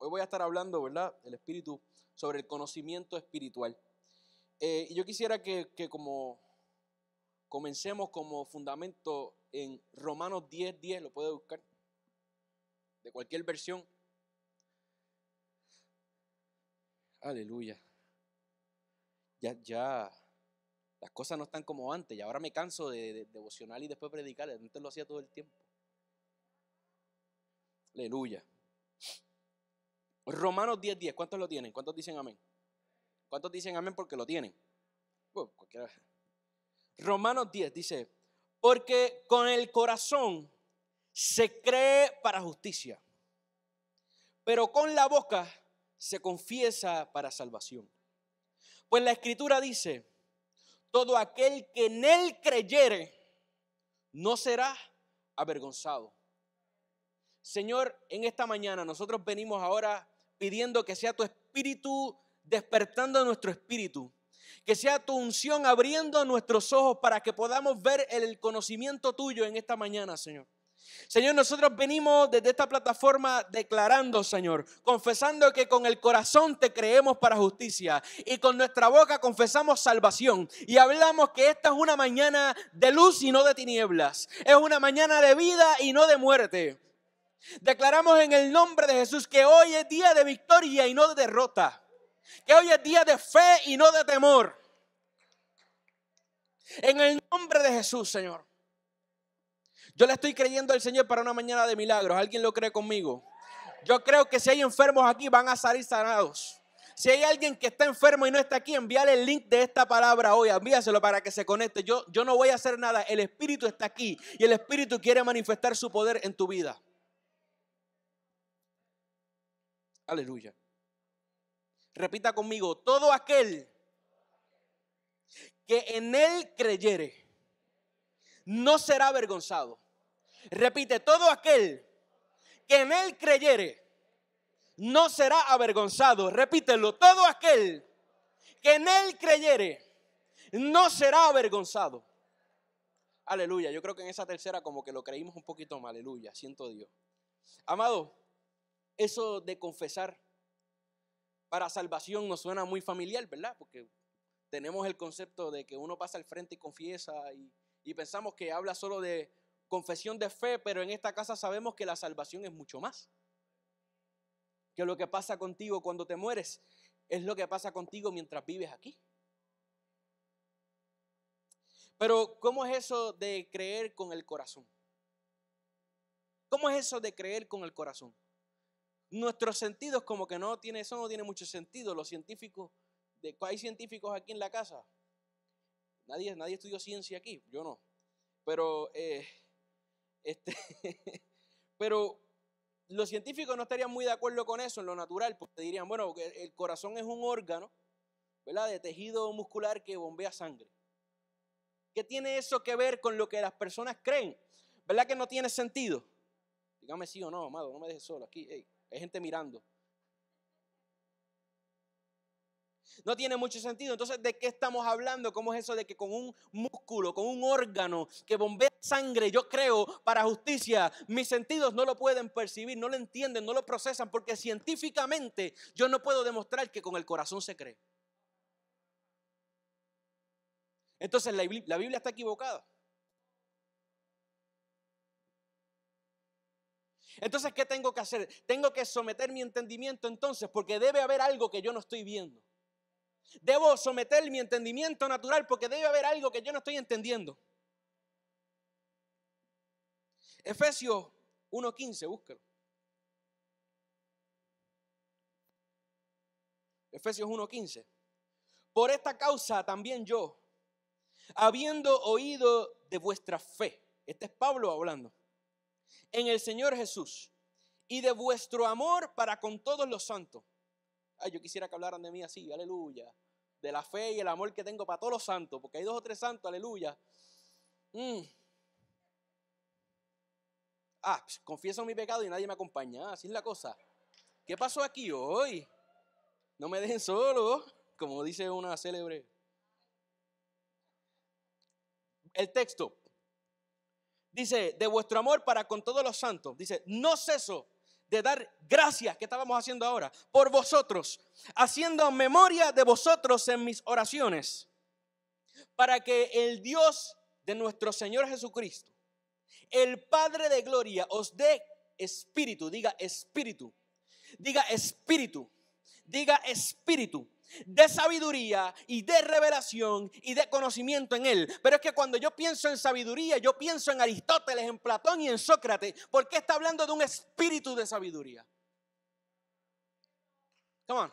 Hoy voy a estar hablando, ¿verdad?, del espíritu, sobre el conocimiento espiritual. Y yo quisiera que como comencemos como fundamento en Romanos 10:10, lo puede buscar, de cualquier versión. Aleluya. Ya las cosas no están como antes, y ahora me canso de devocional y después predicar. Antes lo hacía todo el tiempo. Aleluya. Romanos 10:10, ¿cuántos lo tienen? ¿Cuántos dicen amén? ¿Cuántos dicen amén porque lo tienen? Cualquiera. Romanos 10 dice, porque con el corazón se cree para justicia, pero con la boca se confiesa para salvación. Pues la Escritura dice, todo aquel que en él creyere no será avergonzado. Señor, en esta mañana nosotros venimos ahora pidiendo que sea tu espíritu despertando nuestro espíritu, que sea tu unción abriendo nuestros ojos para que podamos ver el conocimiento tuyo en esta mañana, Señor. Señor, nosotros venimos desde esta plataforma declarando, Señor, confesando que con el corazón te creemos para justicia y con nuestra boca confesamos salvación y hablamos que esta es una mañana de luz y no de tinieblas, es una mañana de vida y no de muerte. Declaramos en el nombre de Jesús que hoy es día de victoria y no de derrota, que hoy es día de fe y no de temor. En el nombre de Jesús, Señor. Yo le estoy creyendo al Señor para una mañana de milagros. ¿Alguien lo cree conmigo? Yo creo que si hay enfermos aquí van a salir sanados. Si hay alguien que está enfermo y no está aquí, envíale el link de esta palabra hoy. Envíaselo para que se conecte. Yo no voy a hacer nada. El Espíritu está aquí y el Espíritu quiere manifestar su poder en tu vida. Aleluya. Repita conmigo. Todo aquel que en él creyere no será avergonzado. Repite, todo aquel que en él creyere no será avergonzado. Repítelo, todo aquel que en él creyere no será avergonzado. Aleluya, yo creo que en esa tercera como que lo creímos un poquito más. Aleluya, siento Dios. Amado, eso de confesar para salvación nos suena muy familiar, ¿verdad? Porque tenemos el concepto de que uno pasa al frente y confiesa y pensamos que habla solo de confesión de fe, pero en esta casa sabemos que la salvación es mucho más. Que lo que pasa contigo cuando te mueres es lo que pasa contigo mientras vives aquí. Pero ¿cómo es eso de creer con el corazón? ¿Cómo es eso de creer con el corazón? Nuestros sentidos como que eso no tiene mucho sentido. Los científicos, ¿hay científicos aquí en la casa? Nadie estudió ciencia aquí, yo no. Pero pero los científicos no estarían muy de acuerdo con eso en lo natural, porque dirían, bueno, el corazón es un órgano, ¿verdad?, de tejido muscular que bombea sangre. ¿Qué tiene eso que ver con lo que las personas creen? ¿Verdad que no tiene sentido? Dígame sí o no, amado, no me dejes solo aquí. Hey, hay gente mirando. No tiene mucho sentido. Entonces, ¿de qué estamos hablando? ¿Cómo es eso de que con un músculo, con un órgano que bombea sangre, yo creo para justicia? Mis sentidos no lo pueden percibir, no lo entienden, no lo procesan, porque científicamente yo no puedo demostrar que con el corazón se cree. Entonces, la Biblia está equivocada. Entonces, ¿qué tengo que hacer? Tengo que someter mi entendimiento entonces, porque debe haber algo que yo no estoy viendo. Debo someter mi entendimiento natural porque debe haber algo que yo no estoy entendiendo. Efesios 1:15, búscalo. Efesios 1:15. Por esta causa también yo, habiendo oído de vuestra fe, este es Pablo hablando, en el Señor Jesús, y de vuestro amor para con todos los santos. Ay, yo quisiera que hablaran de mí así, aleluya. De la fe y el amor que tengo para todos los santos, porque hay 2 o 3 santos, aleluya. Confieso mi pecado y nadie me acompaña. Así es la cosa. ¿Qué pasó aquí hoy? No me dejen solo, como dice una célebre. El texto dice, de vuestro amor para con todos los santos. Dice, no ceso de dar gracias, que estábamos haciendo ahora, por vosotros, haciendo memoria de vosotros en mis oraciones, para que el Dios de nuestro Señor Jesucristo, el Padre de gloria, os dé espíritu, diga espíritu, diga espíritu, diga espíritu, de sabiduría y de revelación y de conocimiento en Él. Pero es que cuando yo pienso en sabiduría, yo pienso en Aristóteles, en Platón y en Sócrates, porque está hablando de un espíritu de sabiduría. Come on.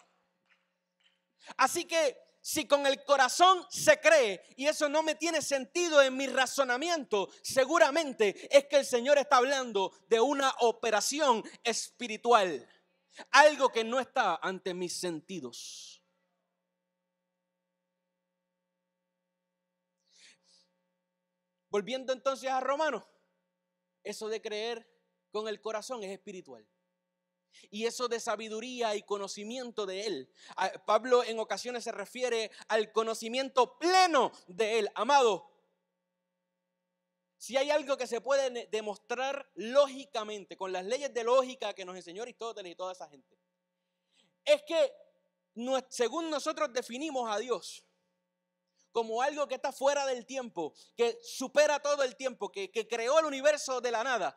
Así que si con el corazón se cree y eso no me tiene sentido en mi razonamiento, seguramente es que el Señor está hablando de una operación espiritual, algo que no está ante mis sentidos. Volviendo entonces a Romanos, eso de creer con el corazón es espiritual. Y eso de sabiduría y conocimiento de Él. Pablo en ocasiones se refiere al conocimiento pleno de Él. Amado, si hay algo que se puede demostrar lógicamente, con las leyes de lógica que nos enseñó Aristóteles y toda esa gente, es que según nosotros definimos a Dios como algo que está fuera del tiempo, que supera todo el tiempo, que creó el universo de la nada.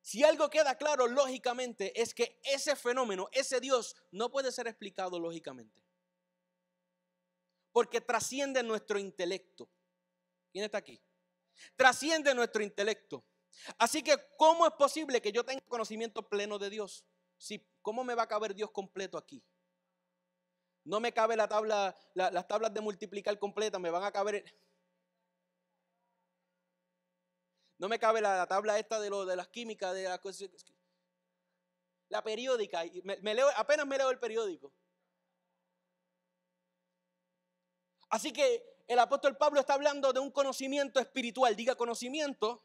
Si algo queda claro lógicamente es que ese fenómeno, ese Dios, no puede ser explicado lógicamente. Porque trasciende nuestro intelecto. ¿Quién está aquí? Trasciende nuestro intelecto. Así que, ¿cómo es posible que yo tenga conocimiento pleno de Dios? ¿Cómo me va a caber Dios completo aquí? No me cabe la tabla, las tablas de multiplicar completas, me van a caber. No me cabe la tabla esta de las químicas, de las cosas. La periódica. Apenas me leo el periódico. Así que el apóstol Pablo está hablando de un conocimiento espiritual. Diga conocimiento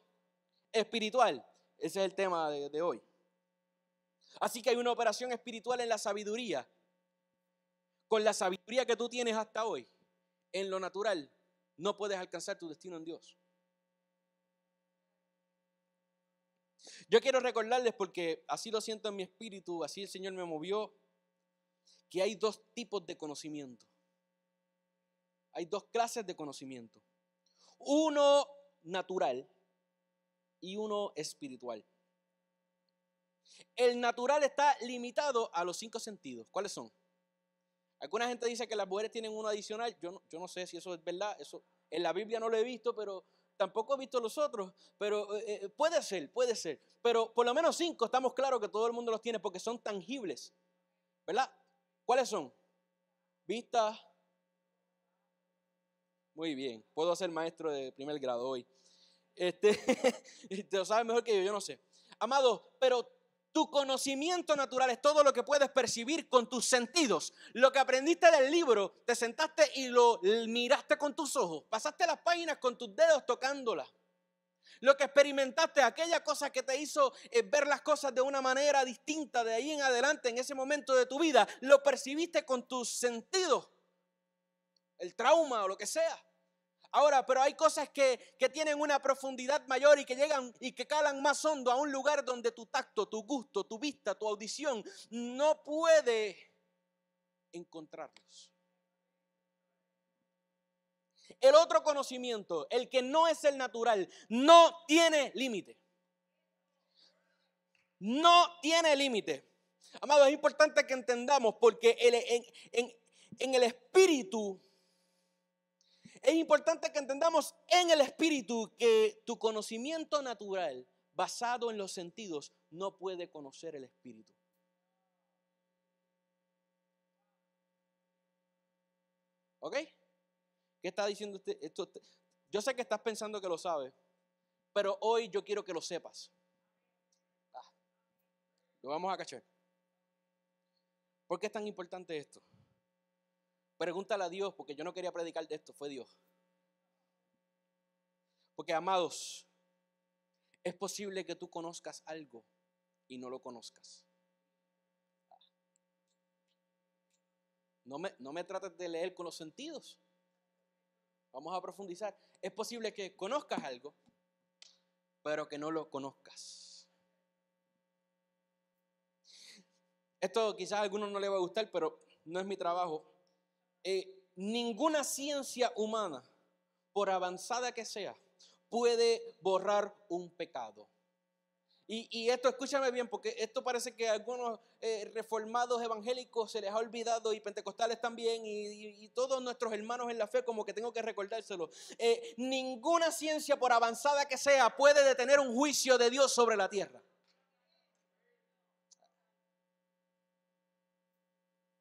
espiritual. Ese es el tema de hoy. Así que hay una operación espiritual en la sabiduría. Con la sabiduría que tú tienes hasta hoy, en lo natural, no puedes alcanzar tu destino en Dios. Yo quiero recordarles, porque así lo siento en mi espíritu, así el Señor me movió, que hay dos tipos de conocimiento. Hay dos clases de conocimiento. Uno natural y uno espiritual. El natural está limitado a los 5 sentidos. ¿Cuáles son? Alguna gente dice que las mujeres tienen uno adicional. Yo no sé si eso es verdad. Eso en la Biblia no lo he visto, pero tampoco he visto los otros. Pero puede ser. Pero por lo menos 5 estamos claros que todo el mundo los tiene porque son tangibles. ¿Verdad? ¿Cuáles son? Vista. Muy bien. Puedo ser maestro de primer grado hoy. Te lo sabes mejor que yo no sé. Amado, pero tu conocimiento natural es todo lo que puedes percibir con tus sentidos. Lo que aprendiste del libro, te sentaste y lo miraste con tus ojos. Pasaste las páginas con tus dedos tocándolas. Lo que experimentaste, aquella cosa que te hizo ver las cosas de una manera distinta de ahí en adelante, en ese momento de tu vida, lo percibiste con tus sentidos. El trauma o lo que sea. Ahora, pero hay cosas que tienen una profundidad mayor y que llegan y que calan más hondo a un lugar donde tu tacto, tu gusto, tu vista, tu audición no puede encontrarlos. El otro conocimiento, el que no es el natural, no tiene límite. No tiene límite. Amado, es importante que entendamos porque en el espíritu. Es importante que entendamos en el espíritu que tu conocimiento natural basado en los sentidos no puede conocer el espíritu. ¿Ok? ¿Qué está diciendo usted? Yo sé que estás pensando que lo sabes, pero hoy yo quiero que lo sepas. Lo vamos a cachar. ¿Por qué es tan importante esto? Pregúntale a Dios, porque yo no quería predicar de esto, fue Dios. Porque, amados, es posible que tú conozcas algo y no lo conozcas. No me trates de leer con los sentidos. Vamos a profundizar. Es posible que conozcas algo, pero que no lo conozcas. Esto quizás a algunos no les va a gustar, pero no es mi trabajo. Ninguna ciencia humana, por avanzada que sea, puede borrar un pecado. Y esto, escúchame bien, porque esto parece que a algunos reformados evangélicos se les ha olvidado, y pentecostales también, y todos nuestros hermanos en la fe, como que tengo que recordárselo. Ninguna ciencia, por avanzada que sea, puede detener un juicio de Dios sobre la tierra.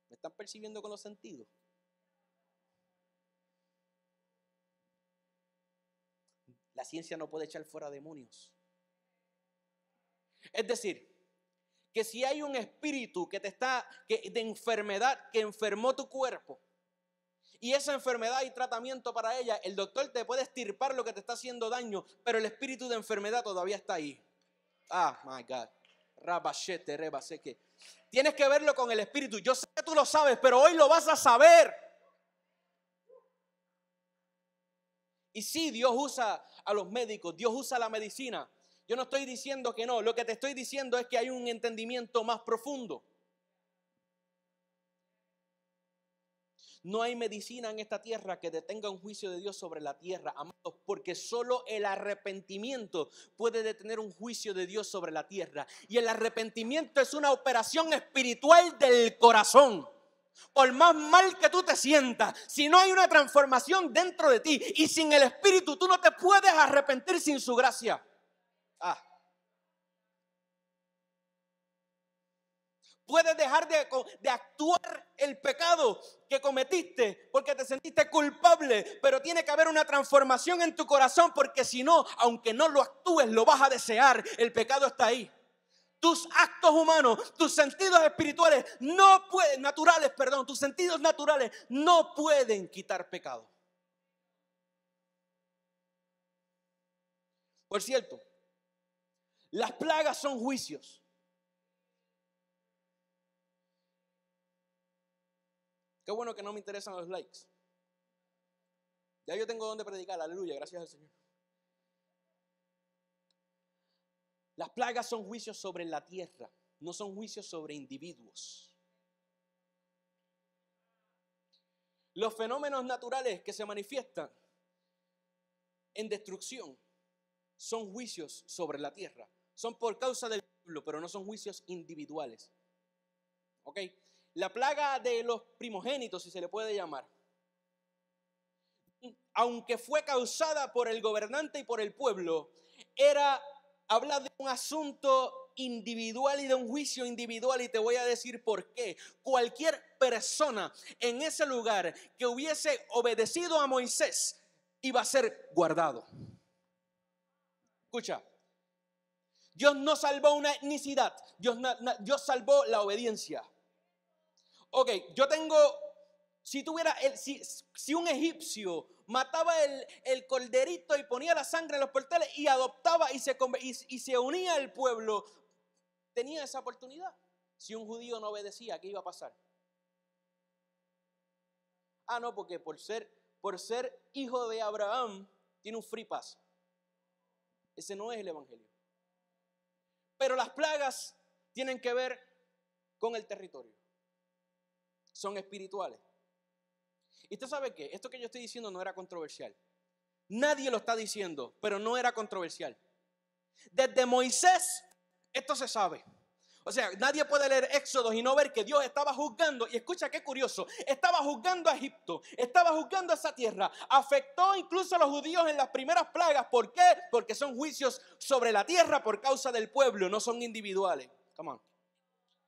¿Me están percibiendo con los sentidos? La ciencia no puede echar fuera demonios. Es decir, que si hay un espíritu de enfermedad que enfermó tu cuerpo, y esa enfermedad y tratamiento para ella, el doctor te puede extirpar lo que te está haciendo daño, pero el espíritu de enfermedad todavía está ahí. Ah, my God. Rabashete, rebaseke. Tienes que verlo con el espíritu. Yo sé que tú lo sabes, pero hoy lo vas a saber. Y sí, Dios usa a los médicos, Dios usa la medicina. Yo no estoy diciendo que no, lo que te estoy diciendo es que hay un entendimiento más profundo. No hay medicina en esta tierra que detenga un juicio de Dios sobre la tierra, amados, porque solo el arrepentimiento puede detener un juicio de Dios sobre la tierra. Y el arrepentimiento es una operación espiritual del corazón. Por más mal que tú te sientas, si no hay una transformación dentro de ti y sin el Espíritu, tú no te puedes arrepentir sin su gracia. Puedes dejar de actuar el pecado que cometiste porque te sentiste culpable, pero tiene que haber una transformación en tu corazón, porque si no, aunque no lo actúes, lo vas a desear. El pecado está ahí. Tus actos humanos, tus sentidos espirituales tus sentidos naturales no pueden quitar pecado. Por cierto, las plagas son juicios. Qué bueno que no me interesan los likes. Ya yo tengo donde predicar, aleluya, gracias al Señor. Las plagas son juicios sobre la tierra, no son juicios sobre individuos. Los fenómenos naturales que se manifiestan en destrucción son juicios sobre la tierra. Son por causa del pueblo, pero no son juicios individuales. ¿Ok? La plaga de los primogénitos, si se le puede llamar, aunque fue causada por el gobernante y por el pueblo, habla de un asunto individual y de un juicio individual, y te voy a decir por qué. Cualquier persona en ese lugar que hubiese obedecido a Moisés iba a ser guardado. Escucha, Dios no salvó una etnicidad, Dios salvó la obediencia. Ok, si un egipcio mataba el corderito y ponía la sangre en los portales y adoptaba y se unía al pueblo, tenía esa oportunidad. Si un judío no obedecía, ¿qué iba a pasar? No, porque por ser hijo de Abraham, tiene un free pass. Ese no es el evangelio. Pero las plagas tienen que ver con el territorio. Son espirituales. Y usted sabe que esto que yo estoy diciendo no era controversial. Nadie lo está diciendo, pero no era controversial. Desde Moisés, esto se sabe. O sea, nadie puede leer Éxodo y no ver que Dios estaba juzgando. Y escucha qué curioso, estaba juzgando a Egipto, estaba juzgando a esa tierra. Afectó incluso a los judíos en las primeras plagas. ¿Por qué? Porque son juicios sobre la tierra por causa del pueblo, no son individuales. Come on.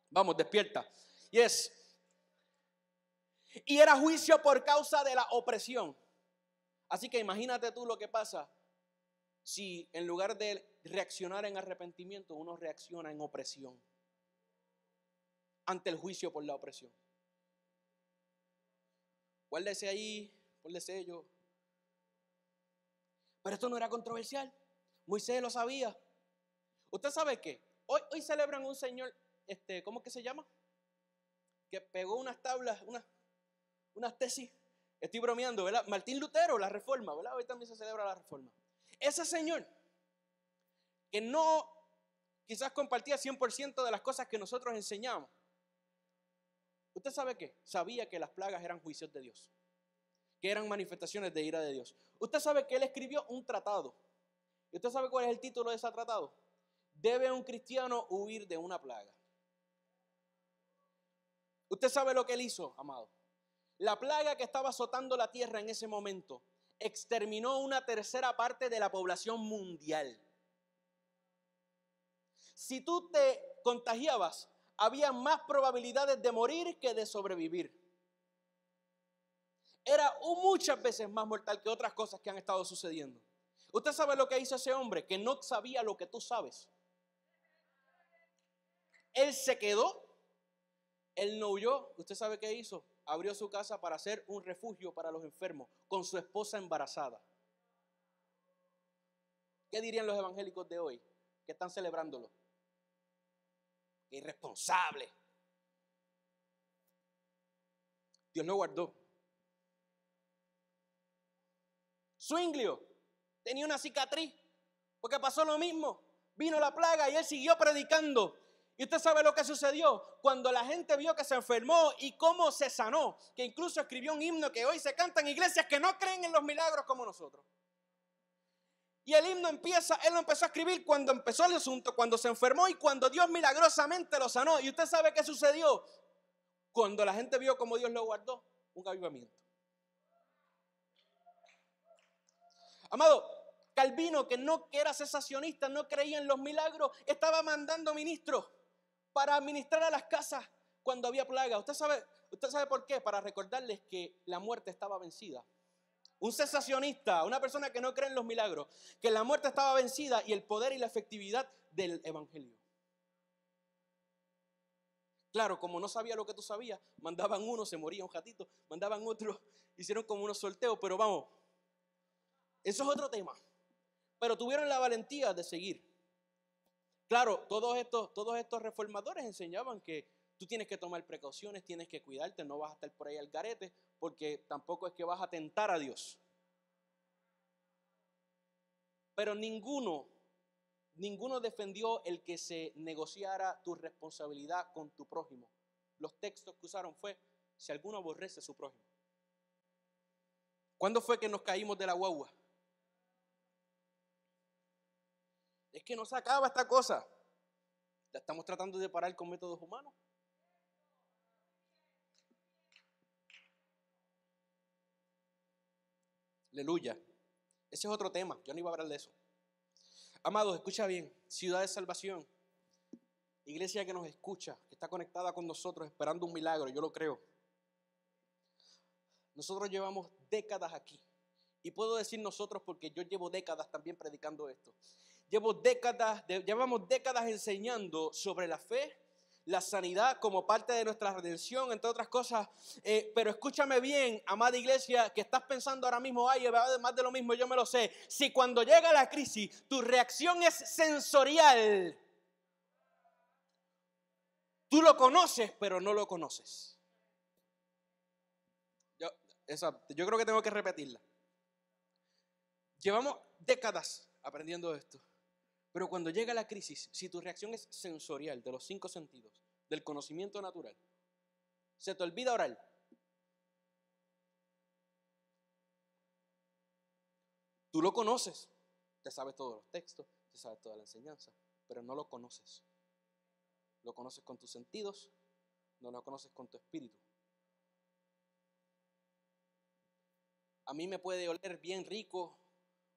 Vamos, despierta. Y era juicio por causa de la opresión. Así que imagínate tú lo que pasa si en lugar de reaccionar en arrepentimiento, uno reacciona en opresión ante el juicio por la opresión. Guárdese ahí, ponle sello. Pero esto no era controversial. Moisés lo sabía. ¿Usted sabe qué? Hoy celebran un señor, ¿cómo que se llama? Que pegó unas tablas, unas tesis. Estoy bromeando, ¿verdad? Martín Lutero, la Reforma, ¿verdad? Hoy también se celebra la Reforma. Ese señor que no quizás compartía 100% de las cosas que nosotros enseñamos, ¿Usted sabe qué? Sabía que las plagas eran juicios de Dios, que eran manifestaciones de ira de Dios. Usted sabe que él escribió un tratado. ¿Y usted sabe cuál es el título de ese tratado? ¿Debe un cristiano huir de una plaga? ¿Usted sabe lo que él hizo, amado? La plaga que estaba azotando la tierra en ese momento exterminó una tercera parte de la población mundial. Si tú te contagiabas, había más probabilidades de morir que de sobrevivir. Era muchas veces más mortal que otras cosas que han estado sucediendo. ¿Usted sabe lo que hizo ese hombre? Que no sabía lo que tú sabes. Él se quedó, él no huyó. ¿Usted sabe qué hizo? Abrió su casa para hacer un refugio para los enfermos con su esposa embarazada. ¿Qué dirían los evangélicos de hoy que están celebrándolo? Irresponsable. Dios lo guardó. Zwinglio tenía una cicatriz porque pasó lo mismo. Vino la plaga y él siguió predicando. Y usted sabe lo que sucedió cuando la gente vio que se enfermó y cómo se sanó, que incluso escribió un himno que hoy se canta en iglesias que no creen en los milagros como nosotros. Y el himno él lo empezó a escribir cuando empezó el asunto, cuando se enfermó y cuando Dios milagrosamente lo sanó. Y usted sabe qué sucedió cuando la gente vio cómo Dios lo guardó, un avivamiento. Amado, Calvino, que era cesacionista, no creía en los milagros, estaba mandando ministros para administrar a las casas cuando había plaga. ¿Usted sabe por qué? Para recordarles que la muerte estaba vencida. Un cesacionista, una persona que no cree en los milagros, que la muerte estaba vencida y el poder y la efectividad del evangelio. Claro, como no sabía lo que tú sabías, mandaban uno, se moría un ratito, mandaban otro, hicieron como unos sorteos, pero vamos, eso es otro tema. Pero tuvieron la valentía de seguir. Claro, todos estos reformadores enseñaban que tú tienes que tomar precauciones, tienes que cuidarte, no vas a estar por ahí al garete, porque tampoco es que vas a tentar a Dios. Pero ninguno defendió el que se negociara tu responsabilidad con tu prójimo. Los textos que usaron fue, si alguno aborrece a su prójimo. ¿Cuándo fue que nos caímos de la guagua? Es que no se acaba esta cosa. La estamos tratando de parar con métodos humanos. Aleluya. Ese es otro tema. Yo no iba a hablar de eso. Amados, escucha bien. Ciudad de Salvación. Iglesia que nos escucha, que está conectada con nosotros esperando un milagro. Yo lo creo. Nosotros llevamos décadas aquí. Y puedo decir nosotros porque yo llevo décadas también predicando esto. Llevamos décadas enseñando sobre la fe, la sanidad como parte de nuestra redención, entre otras cosas. Pero escúchame bien, amada iglesia, que estás pensando ahora mismo, ay, además de lo mismo, yo me lo sé. Si cuando llega la crisis, tu reacción es sensorial, tú lo conoces, pero no lo conoces. Yo creo que tengo que repetirla. Llevamos décadas aprendiendo esto. Pero cuando llega la crisis, si tu reacción es sensorial, de los 5 sentidos, del conocimiento natural, se te olvida orar. Tú lo conoces, te sabes todos los textos, te sabes toda la enseñanza, pero no lo conoces. Lo conoces con tus sentidos, no lo conoces con tu espíritu. A mí me puede oler bien rico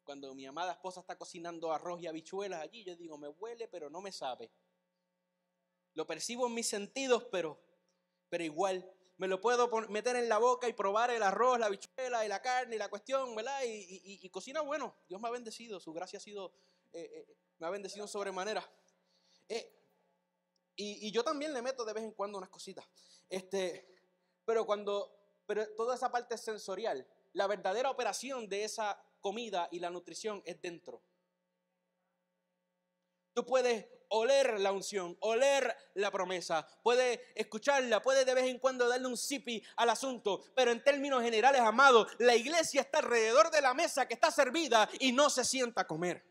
cuando mi amada esposa está cocinando arroz y habichuelas allí. Yo digo, me huele, pero no me sabe. Lo percibo en mis sentidos, pero igual. Me lo puedo meter en la boca y probar el arroz, la habichuela y la carne y la cuestión, ¿verdad? Y cocina bueno. Dios me ha bendecido. Su gracia me ha bendecido sobremanera. Y yo también le meto de vez en cuando unas cositas. Pero toda esa parte sensorial, la verdadera operación de esa comida y la nutrición es dentro. Tú puedes oler la unción, oler la promesa, puedes escucharla, puedes de vez en cuando darle un sipi al asunto, pero en términos generales, amado, la iglesia está alrededor de la mesa que está servida y no se sienta a comer.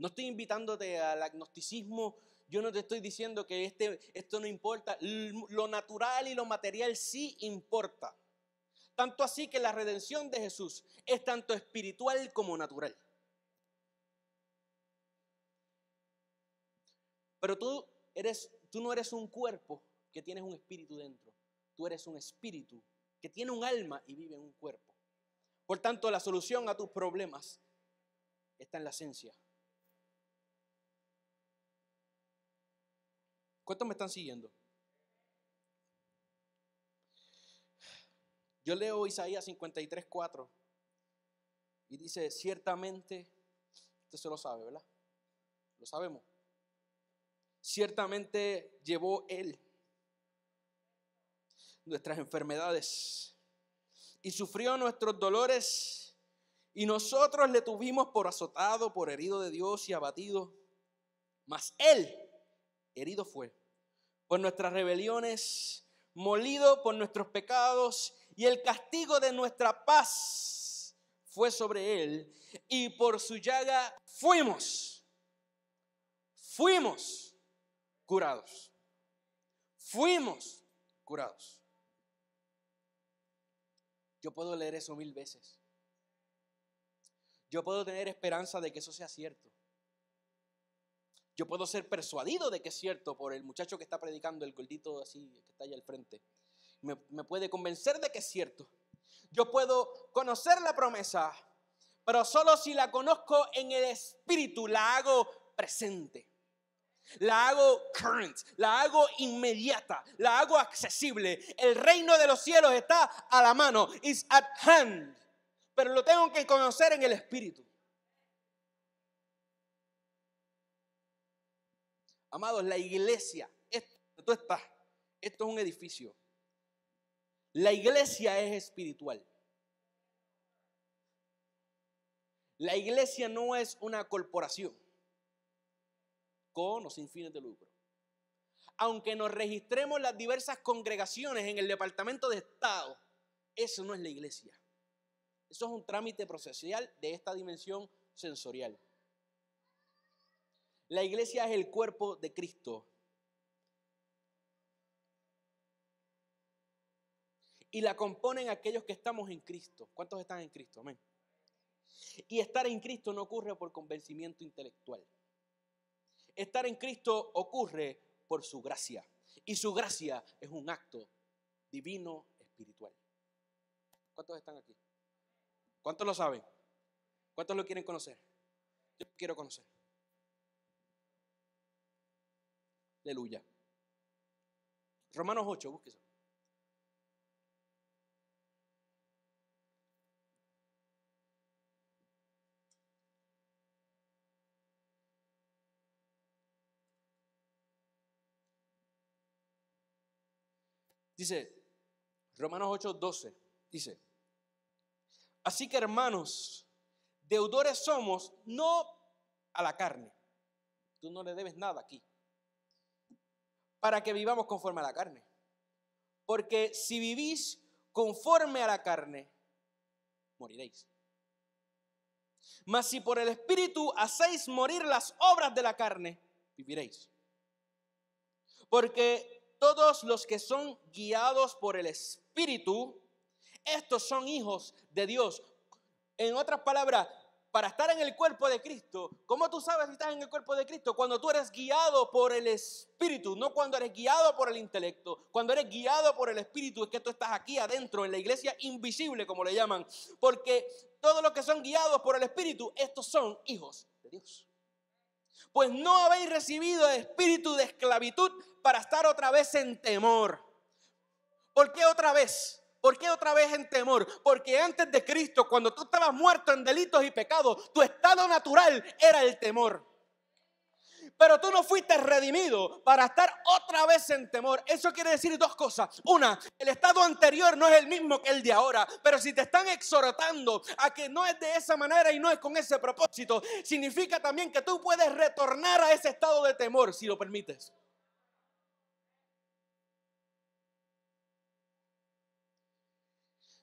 No estoy invitándote al agnosticismo. Yo no te estoy diciendo que esto no importa. Lo natural y lo material sí importa. Tanto así que la redención de Jesús es tanto espiritual como natural. Pero tú no eres un cuerpo que tienes un espíritu dentro. Tú eres un espíritu que tiene un alma y vive en un cuerpo. Por tanto, la solución a tus problemas está en la esencia. ¿Cuántos me están siguiendo? Yo leo Isaías 53:4 y dice, ciertamente, usted se lo sabe, ¿verdad? Lo sabemos. Ciertamente llevó Él nuestras enfermedades y sufrió nuestros dolores, y nosotros le tuvimos por azotado, por herido de Dios y abatido. Mas Él herido fue por nuestras rebeliones, molido por nuestros pecados, y el castigo de nuestra paz fue sobre Él, y por su llaga fuimos curados. Fuimos curados. Yo puedo leer eso 1000 veces. Yo puedo tener esperanza de que eso sea cierto. Yo puedo ser persuadido de que es cierto por el muchacho que está predicando, el gordito así, que está allá al frente. Me puede convencer de que es cierto. Yo puedo conocer la promesa, pero solo si la conozco en el espíritu, la hago presente. La hago current, la hago inmediata, la hago accesible. El reino de los cielos está a la mano, is at hand. Pero lo tengo que conocer en el espíritu. Amados, la iglesia, tú estás, esto es un edificio. La iglesia es espiritual. La iglesia no es una corporación con o sin fines de lucro. Aunque nos registremos las diversas congregaciones en el Departamento de Estado, eso no es la iglesia. Eso es un trámite procesal de esta dimensión sensorial. La iglesia es el cuerpo de Cristo. Y la componen aquellos que estamos en Cristo. ¿Cuántos están en Cristo? Amén. Y estar en Cristo no ocurre por convencimiento intelectual. Estar en Cristo ocurre por su gracia. Y su gracia es un acto divino espiritual. ¿Cuántos están aquí? ¿Cuántos lo saben? ¿Cuántos lo quieren conocer? Yo lo quiero conocer. Aleluya. Romanos 8, búsquese. Dice, Romanos 8:12, dice, así que hermanos, deudores somos, no a la carne. Tú no le debes nada aquí, para que vivamos conforme a la carne. Porque si vivís conforme a la carne, moriréis. Mas si por el Espíritu hacéis morir las obras de la carne, viviréis. Porque todos los que son guiados por el Espíritu, estos son hijos de Dios. En otras palabras, para estar en el cuerpo de Cristo, ¿cómo tú sabes si estás en el cuerpo de Cristo? Cuando tú eres guiado por el Espíritu, no cuando eres guiado por el intelecto. Cuando eres guiado por el Espíritu es que tú estás aquí adentro, en la iglesia invisible, como le llaman. Porque todos los que son guiados por el Espíritu, estos son hijos de Dios. Pues no habéis recibido espíritu de esclavitud para estar otra vez en temor. ¿Por qué otra vez? ¿Por qué otra vez en temor? Porque antes de Cristo, cuando tú estabas muerto en delitos y pecados, tu estado natural era el temor. Pero tú no fuiste redimido para estar otra vez en temor. Eso quiere decir dos cosas. Una, el estado anterior no es el mismo que el de ahora. Pero si te están exhortando a que no es de esa manera y no es con ese propósito, significa también que tú puedes retornar a ese estado de temor si lo permites.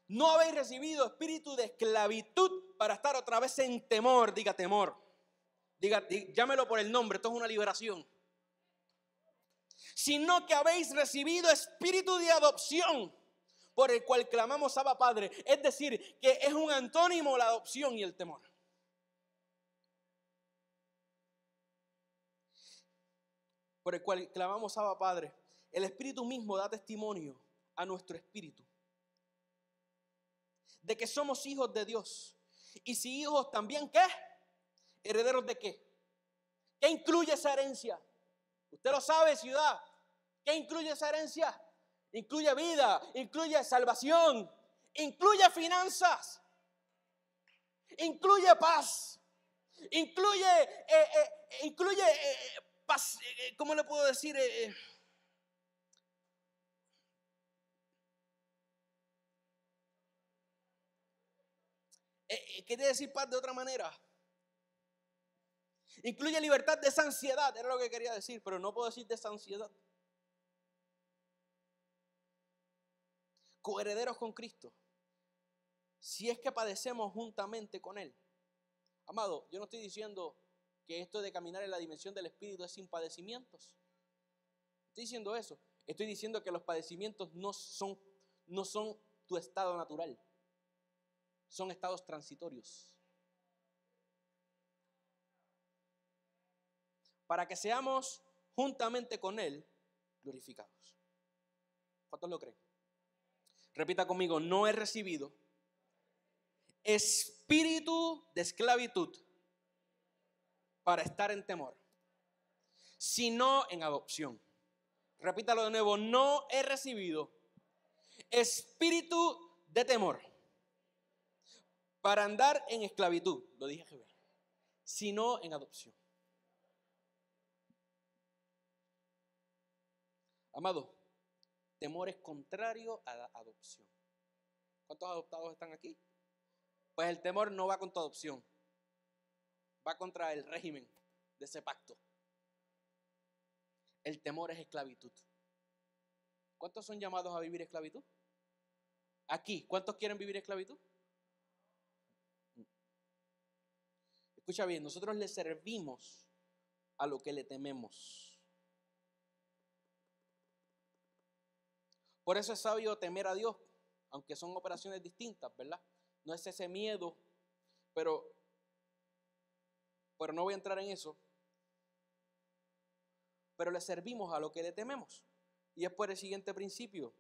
No habéis recibido espíritu de esclavitud para estar otra vez en temor. Diga temor. Llámelo por el nombre, esto es una liberación. Sino que habéis recibido espíritu de adopción, por el cual clamamos Abba Padre. Es decir, que es un antónimo la adopción y el temor. Por el cual clamamos Abba Padre. El Espíritu mismo da testimonio a nuestro espíritu de que somos hijos de Dios. Y si hijos también, ¿qué? ¿Herederos de qué? ¿Qué incluye esa herencia? Usted lo sabe, ciudad. ¿Qué incluye esa herencia? Incluye vida, incluye salvación, incluye finanzas, incluye paz, incluye paz, ¿cómo le puedo decir? ¿Quiere decir paz de otra manera? Incluye libertad de esa ansiedad, era lo que quería decir, pero no puedo decir de esa ansiedad. Coherederos con Cristo, si es que padecemos juntamente con Él. Amado, yo no estoy diciendo que esto de caminar en la dimensión del Espíritu es sin padecimientos. Estoy diciendo eso. Estoy diciendo que los padecimientos no son tu estado natural. Son estados transitorios. Para que seamos juntamente con Él glorificados. ¿Cuántos lo creen? Repita conmigo, no he recibido espíritu de esclavitud para estar en temor, sino en adopción. Repítalo de nuevo, no he recibido espíritu de temor para andar en esclavitud, lo dije Jehová, sino en adopción. Amado, temor es contrario a la adopción. ¿Cuántos adoptados están aquí? Pues el temor no va con tu adopción, va contra el régimen de ese pacto. El temor es esclavitud. ¿Cuántos son llamados a vivir esclavitud? Aquí, ¿cuántos quieren vivir esclavitud? Escucha bien, nosotros le servimos a lo que le tememos. Por eso es sabio temer a Dios, aunque son operaciones distintas, ¿verdad? No es ese miedo, pero no voy a entrar en eso. Pero le servimos a lo que le tememos. Y es por el siguiente principio.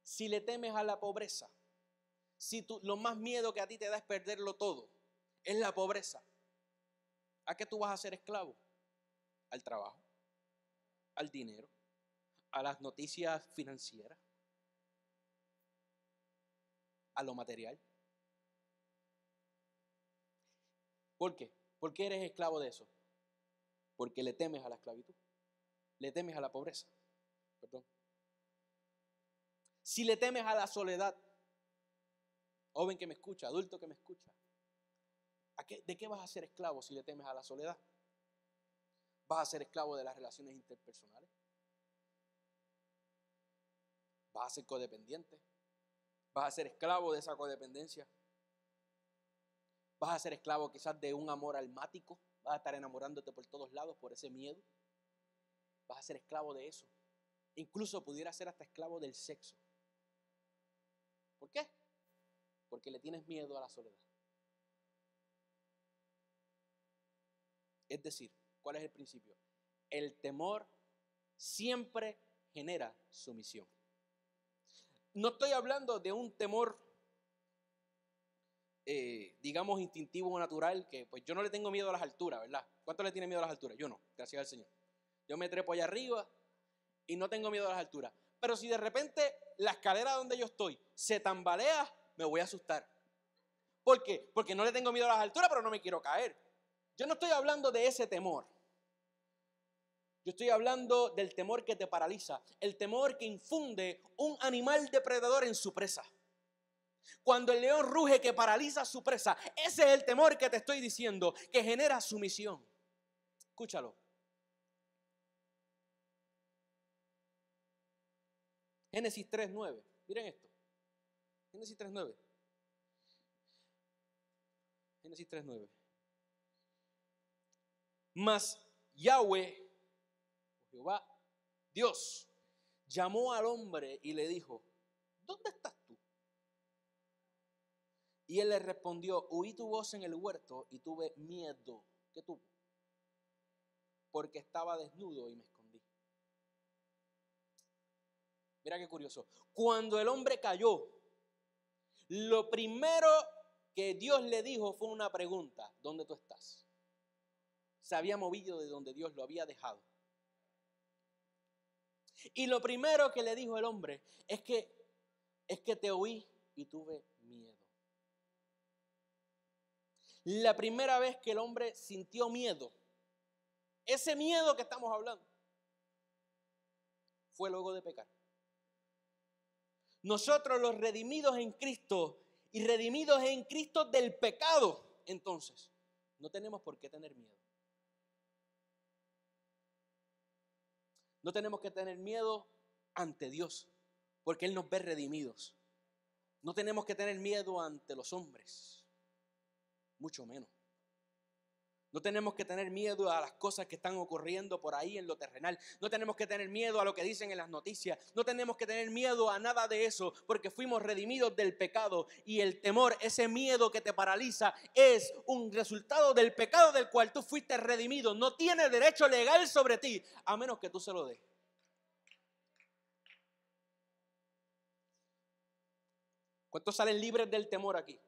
Si le temes a la pobreza, si lo más miedo que a ti te da es perderlo todo, es la pobreza, ¿a qué tú vas a ser esclavo? Al trabajo, al dinero, a las noticias financieras, a lo material. ¿Por qué? ¿Por qué eres esclavo de eso? Porque le temes a la esclavitud, le temes a la pobreza. Perdón. Si le temes a la soledad, joven que me escucha, adulto que me escucha, ¿de qué vas a ser esclavo si le temes a la soledad? ¿Vas a ser esclavo de las relaciones interpersonales? ¿Vas a ser codependiente? ¿Vas a ser esclavo de esa codependencia? ¿Vas a ser esclavo quizás de un amor almático? ¿Vas a estar enamorándote por todos lados por ese miedo? ¿Vas a ser esclavo de eso? Incluso pudiera ser hasta esclavo del sexo. ¿Por qué? Porque le tienes miedo a la soledad. Es decir, ¿cuál es el principio? El temor siempre genera sumisión. No estoy hablando de un temor, digamos, instintivo o natural, que pues yo no le tengo miedo a las alturas, ¿verdad? ¿Cuánto le tiene miedo a las alturas? Yo no, gracias al Señor. Yo me trepo allá arriba y no tengo miedo a las alturas. Pero si de repente la escalera donde yo estoy se tambalea, me voy a asustar. ¿Por qué? Porque no le tengo miedo a las alturas, pero no me quiero caer. Yo no estoy hablando de ese temor. Yo estoy hablando del temor que te paraliza, el temor que infunde un animal depredador en su presa. Cuando el león ruge que paraliza a su presa, ese es el temor que te estoy diciendo, que genera sumisión. Escúchalo. Génesis 3:9. Miren esto. Génesis 3:9. Génesis 3:9. Mas Yahweh, Jehová, Dios, llamó al hombre y le dijo, ¿dónde estás tú? Y él le respondió, oí tu voz en el huerto y tuve miedo. ¿Qué tuvo? Porque estaba desnudo y me escondí. Mira qué curioso. Cuando el hombre cayó, lo primero que Dios le dijo fue una pregunta. ¿Dónde tú estás? Se había movido de donde Dios lo había dejado. Y lo primero que le dijo el hombre es que te oí y tuve miedo. La primera vez que el hombre sintió miedo, ese miedo que estamos hablando, fue luego de pecar. Nosotros los redimidos en Cristo y redimidos en Cristo del pecado, entonces, no tenemos por qué tener miedo. No tenemos que tener miedo ante Dios, porque Él nos ve redimidos. No tenemos que tener miedo ante los hombres, mucho menos. No tenemos que tener miedo a las cosas que están ocurriendo por ahí en lo terrenal. No tenemos que tener miedo a lo que dicen en las noticias. No tenemos que tener miedo a nada de eso, porque fuimos redimidos del pecado. Y el temor, ese miedo que te paraliza, es un resultado del pecado del cual tú fuiste redimido. No tiene derecho legal sobre ti, a menos que tú se lo des. ¿Cuántos salen libres del temor aquí?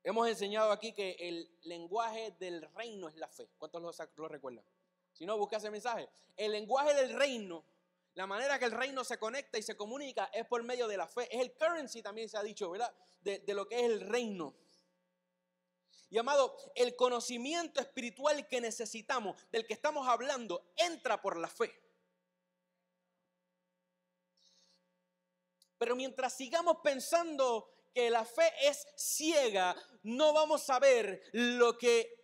Hemos enseñado aquí que el lenguaje del reino es la fe. ¿Cuántos lo recuerdan? Si no, busca ese mensaje. El lenguaje del reino, la manera que el reino se conecta y se comunica es por medio de la fe. Es el currency, también se ha dicho, ¿verdad? De lo que es el reino. Y amado, el conocimiento espiritual que necesitamos, del que estamos hablando, entra por la fe. Pero mientras sigamos pensando que la fe es ciega, no vamos a ver lo que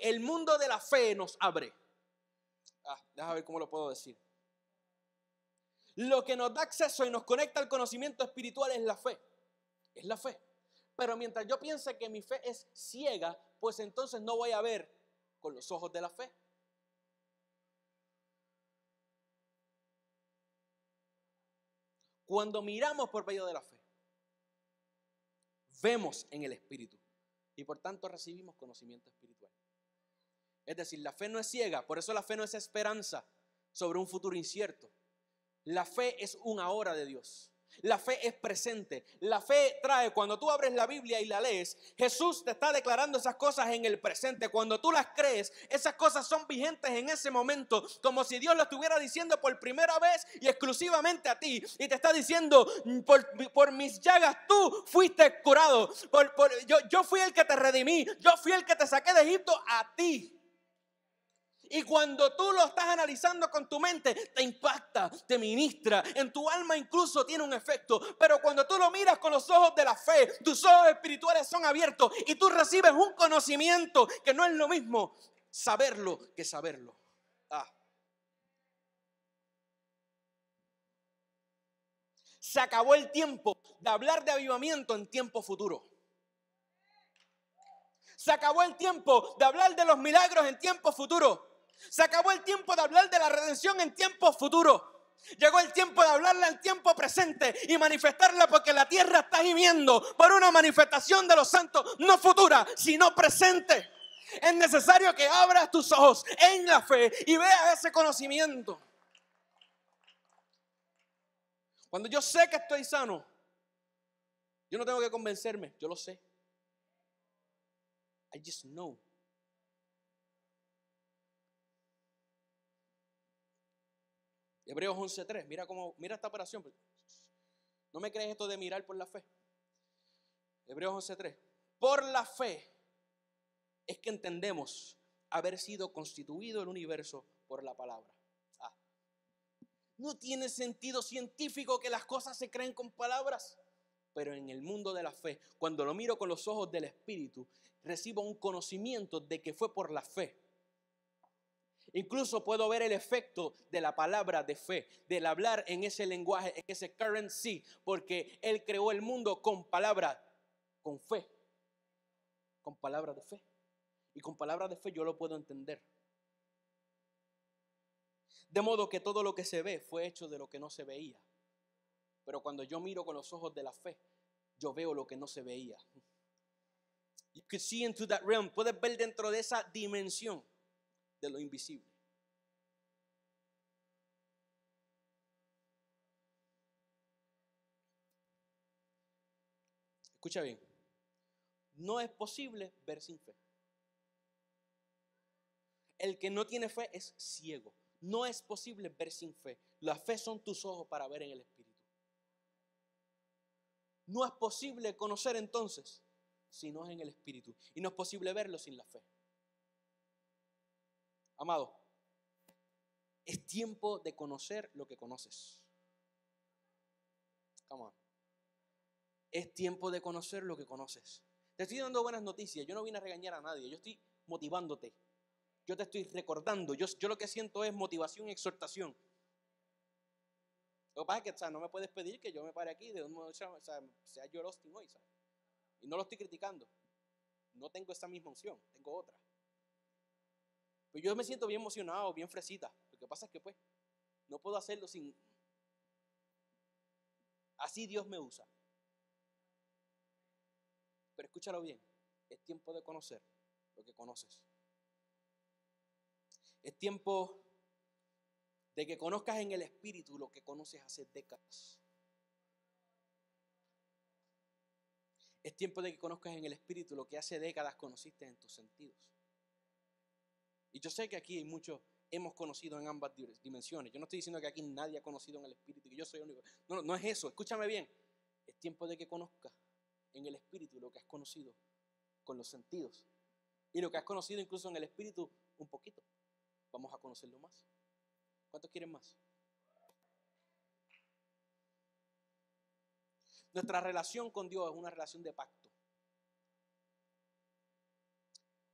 el mundo de la fe nos abre. Déjame ver cómo lo puedo decir. Lo que nos da acceso y nos conecta al conocimiento espiritual es la fe. Es la fe. Pero mientras yo piense que mi fe es ciega, pues entonces no voy a ver con los ojos de la fe. Cuando miramos por medio de la fe, vemos en el Espíritu y por tanto recibimos conocimiento espiritual. Es decir, la fe no es ciega, por eso la fe no es esperanza sobre un futuro incierto. La fe es un ahora de Dios. La fe es presente. La fe trae, cuando tú abres la Biblia y la lees, Jesús te está declarando esas cosas en el presente. Cuando tú las crees, esas cosas son vigentes en ese momento, como si Dios lo estuviera diciendo por primera vez y exclusivamente a ti. Y te está diciendo, por mis llagas tú fuiste curado. Yo fui el que te redimí. Yo fui el que te saqué de Egipto a ti. Y cuando tú lo estás analizando con tu mente, te impacta, te ministra, en tu alma incluso tiene un efecto. Pero cuando tú lo miras con los ojos de la fe, tus ojos espirituales son abiertos y tú recibes un conocimiento que no es lo mismo saberlo que saberlo. Se acabó el tiempo de hablar de avivamiento en tiempo futuro. Se acabó el tiempo de hablar de los milagros en tiempo futuro. Se acabó el tiempo de hablar de la redención en tiempo futuro. Llegó el tiempo de hablarla en tiempo presente y manifestarla, porque la tierra está gimiendo por una manifestación de los santos, no futura, sino presente. Es necesario que abras tus ojos en la fe y veas ese conocimiento. Cuando yo sé que estoy sano, yo no tengo que convencerme, yo lo sé. I just know. Hebreos 11:3, mira esta operación. No me crees esto de mirar por la fe. Hebreos 11:3. Por la fe es que entendemos haber sido constituido el universo por la palabra. No tiene sentido científico que las cosas se creen con palabras. Pero en el mundo de la fe, cuando lo miro con los ojos del Espíritu, recibo un conocimiento de que fue por la fe. Incluso puedo ver el efecto de la palabra de fe, del hablar en ese lenguaje, en ese currency, porque Él creó el mundo con palabra, con fe, con palabra de fe. Y con palabras de fe yo lo puedo entender. De modo que todo lo que se ve fue hecho de lo que no se veía. Pero cuando yo miro con los ojos de la fe, yo veo lo que no se veía. You could see into that realm. Puedes ver dentro de esa dimensión de lo invisible. Escucha bien. No es posible ver sin fe. El que no tiene fe es ciego. No es posible ver sin fe. La fe son tus ojos para ver en el Espíritu. No es posible conocer entonces si no es en el Espíritu. Y no es posible verlo sin la fe. Amado, es tiempo de conocer lo que conoces. Come on. Es tiempo de conocer lo que conoces. Te estoy dando buenas noticias. Yo no vine a regañar a nadie. Yo estoy motivándote. Yo te estoy recordando. Yo lo que siento es motivación y exhortación. Lo que pasa es que no me puedes pedir que yo me pare aquí de un modo, sea yo Austin hoy. ¿Sabes? Y no lo estoy criticando. No tengo esa misma unción. Tengo otra. Pero yo me siento bien emocionado, bien fresita. Lo que pasa es que pues no puedo hacerlo sin... Así Dios me usa. Pero escúchalo bien. Es tiempo de conocer lo que conoces. Es tiempo de que conozcas en el Espíritu lo que conoces hace décadas. Es tiempo de que conozcas en el Espíritu lo que hace décadas conociste en tus sentidos. Y yo sé que aquí hay muchos, hemos conocido en ambas dimensiones. Yo no estoy diciendo que aquí nadie ha conocido en el Espíritu, que yo soy el único. No, no es eso, escúchame bien. Es tiempo de que conozcas en el Espíritu lo que has conocido con los sentidos. Y lo que has conocido incluso en el Espíritu un poquito. Vamos a conocerlo más. ¿Cuántos quieren más? Nuestra relación con Dios es una relación de pacto.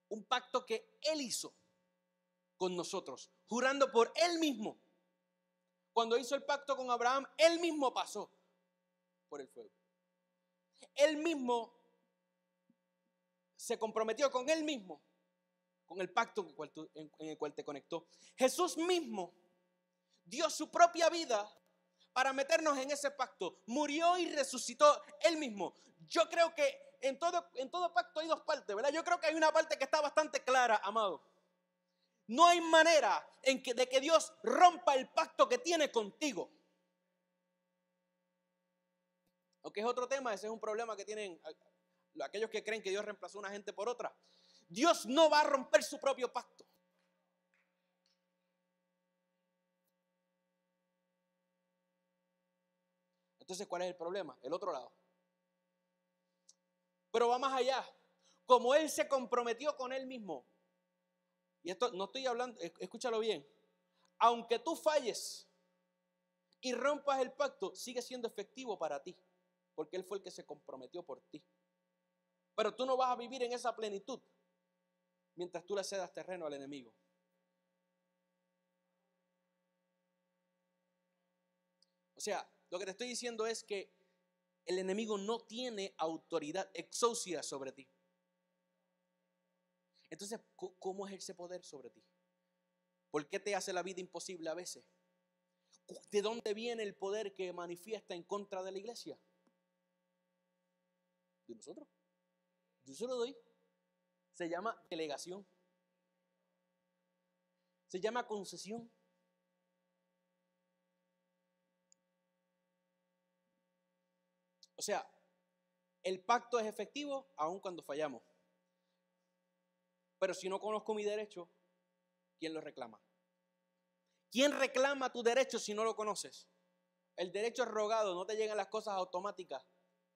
Un pacto que Él hizo con nosotros, jurando por Él mismo. Cuando hizo el pacto con Abraham, Él mismo pasó por el fuego. Él mismo se comprometió con Él mismo, con el pacto en el cual te conectó. Jesús mismo dio su propia vida para meternos en ese pacto. Murió y resucitó Él mismo. Yo creo que en todo pacto hay dos partes, ¿verdad? Yo creo que hay una parte que está bastante clara, amado. No hay manera de que Dios rompa el pacto que tiene contigo. Aunque es otro tema, ese es un problema que tienen aquellos que creen que Dios reemplazó a una gente por otra. Dios no va a romper su propio pacto. Entonces, ¿cuál es el problema? El otro lado. Pero va más allá. Como Él se comprometió con Él mismo. Y esto no estoy hablando, escúchalo bien. Aunque tú falles y rompas el pacto, sigue siendo efectivo para ti. Porque Él fue el que se comprometió por ti. Pero tú no vas a vivir en esa plenitud mientras tú le cedas terreno al enemigo. O sea, lo que te estoy diciendo es que el enemigo no tiene autoridad, exousia sobre ti. Entonces, ¿cómo ejerce poder sobre ti? ¿Por qué te hace la vida imposible a veces? ¿De dónde viene el poder que manifiesta en contra de la iglesia? De nosotros. Yo se lo doy. Se llama delegación. Se llama concesión. O sea, el pacto es efectivo aun cuando fallamos. Pero si no conozco mi derecho, ¿quién lo reclama? ¿Quién reclama tu derecho si no lo conoces? El derecho es rogado, no te llegan las cosas automáticas.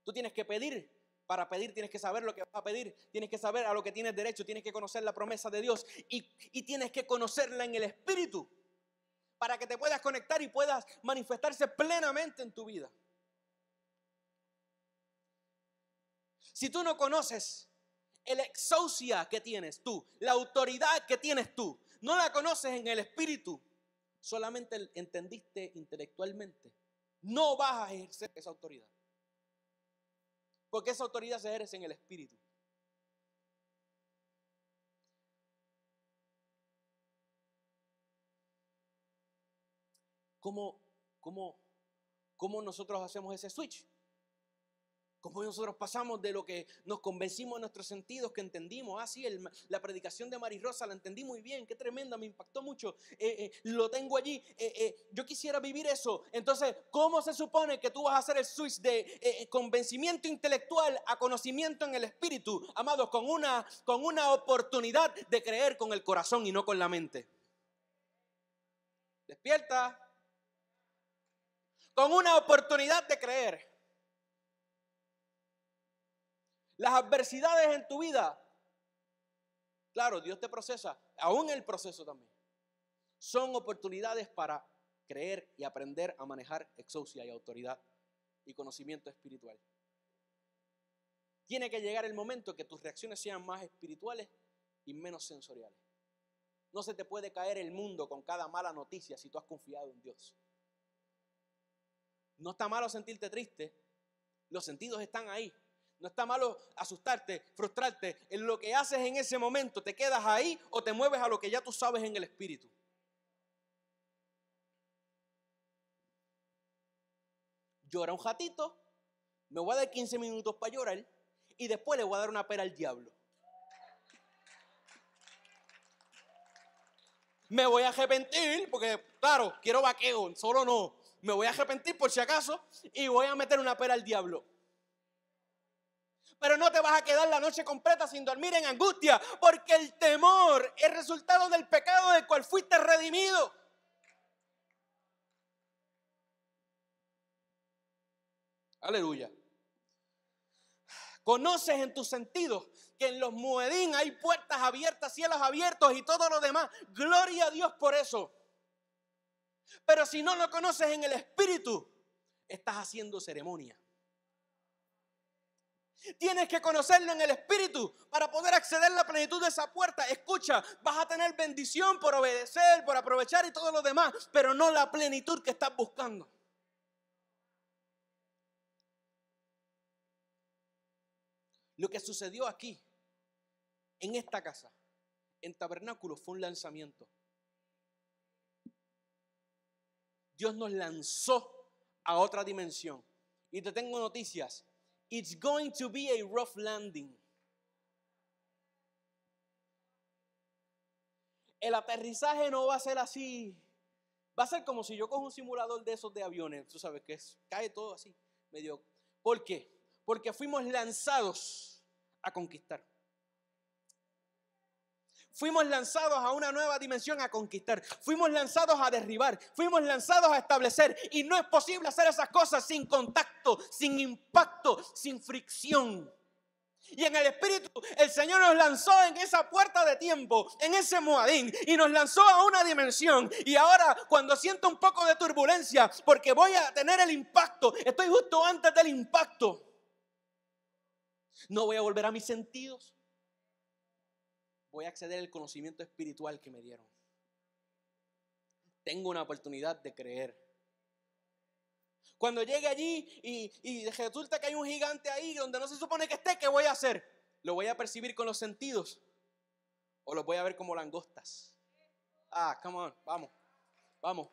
Tú tienes que pedir. Para pedir tienes que saber lo que vas a pedir. Tienes que saber a lo que tienes derecho. Tienes que conocer la promesa de Dios. Y tienes que conocerla en el Espíritu. Para que te puedas conectar y puedas manifestarse plenamente en tu vida. Si tú no conoces el exousia que tienes tú, la autoridad que tienes tú, no la conoces en el Espíritu, solamente entendiste intelectualmente, no vas a ejercer esa autoridad. Porque esa autoridad se ejerce en el Espíritu. ¿cómo nosotros hacemos ese switch? ¿Cómo nosotros pasamos de lo que nos convencimos en nuestros sentidos, que entendimos? Sí, la predicación de Mari Rosa la entendí muy bien, qué tremenda, me impactó mucho, lo tengo allí, yo quisiera vivir eso. Entonces, ¿cómo se supone que tú vas a hacer el switch de convencimiento intelectual a conocimiento en el espíritu? Amados, con una oportunidad de creer con el corazón y no con la mente. Despierta. Con una oportunidad de creer. Las adversidades en tu vida, claro, Dios te procesa, aún el proceso también, son oportunidades para creer y aprender a manejar exousia y autoridad y conocimiento espiritual. Tiene que llegar el momento que tus reacciones sean más espirituales y menos sensoriales. No se te puede caer el mundo con cada mala noticia si tú has confiado en Dios. No está malo sentirte triste, los sentidos están ahí. No está malo asustarte, frustrarte. En lo que haces en ese momento, ¿te quedas ahí o te mueves a lo que ya tú sabes en el espíritu? Llora un ratito, me voy a dar 15 minutos para llorar y después le voy a dar una pera al diablo. Me voy a arrepentir porque, claro, quiero vaqueo, solo no. Me voy a arrepentir por si acaso y voy a meter una pera al diablo. Pero no te vas a quedar la noche completa sin dormir en angustia, porque el temor es resultado del pecado del cual fuiste redimido. Aleluya. Conoces en tus sentidos que en los Moedín hay puertas abiertas, cielos abiertos y todo lo demás. Gloria a Dios por eso. Pero si no lo conoces en el espíritu, estás haciendo ceremonia. Tienes que conocerlo en el espíritu para poder acceder a la plenitud de esa puerta. Escucha, vas a tener bendición por obedecer, por aprovechar y todo lo demás, pero no la plenitud que estás buscando. Lo que sucedió aquí, en esta casa, en Tabernáculo, fue un lanzamiento. Dios nos lanzó a otra dimensión. Y te tengo noticias. It's going to be a rough landing. El aterrizaje no va a ser así. Va a ser como si yo cojo un simulador de esos de aviones. Tú sabes que cae todo así, medio. ¿Por qué? Porque fuimos lanzados a conquistar. Fuimos lanzados a una nueva dimensión a conquistar. Fuimos lanzados a derribar. Fuimos lanzados a establecer. Y no es posible hacer esas cosas sin contacto, sin impacto, sin fricción. Y en el espíritu el Señor nos lanzó en esa puerta de tiempo, en ese Moadín, y nos lanzó a una dimensión. Y ahora cuando siento un poco de turbulencia, porque voy a tener el impacto, estoy justo antes del impacto, no voy a volver a mis sentidos. Voy a acceder al conocimiento espiritual que me dieron. Tengo una oportunidad de creer. Cuando llegue allí y resulta que hay un gigante ahí donde no se supone que esté, ¿qué voy a hacer? ¿Lo voy a percibir con los sentidos? ¿O lo voy a ver como langostas? Come on, vamos.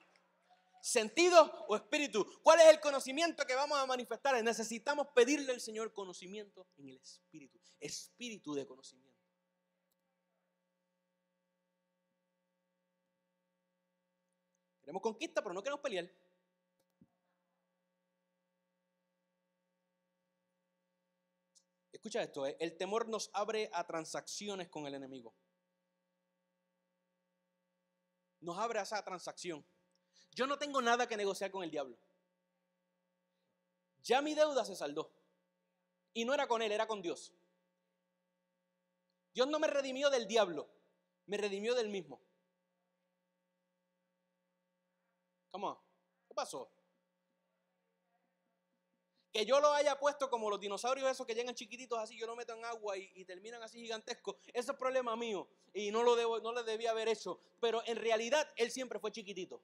¿Sentido o espíritu? ¿Cuál es el conocimiento que vamos a manifestar? Necesitamos pedirle al Señor conocimiento en el espíritu. Espíritu de conocimiento. Queremos conquista, pero no queremos pelear. Escucha esto, el temor nos abre a transacciones con el enemigo. Nos abre a esa transacción. Yo no tengo nada que negociar con el diablo. Ya mi deuda se saldó. Y no era con él, era con Dios. Dios no me redimió del diablo, me redimió del mismo. Come on. ¿Qué pasó? Que yo lo haya puesto como los dinosaurios esos que llegan chiquititos así, yo lo meto en agua y terminan así gigantescos. Ese es problema mío y no le debía haber hecho. Pero en realidad él siempre fue chiquitito.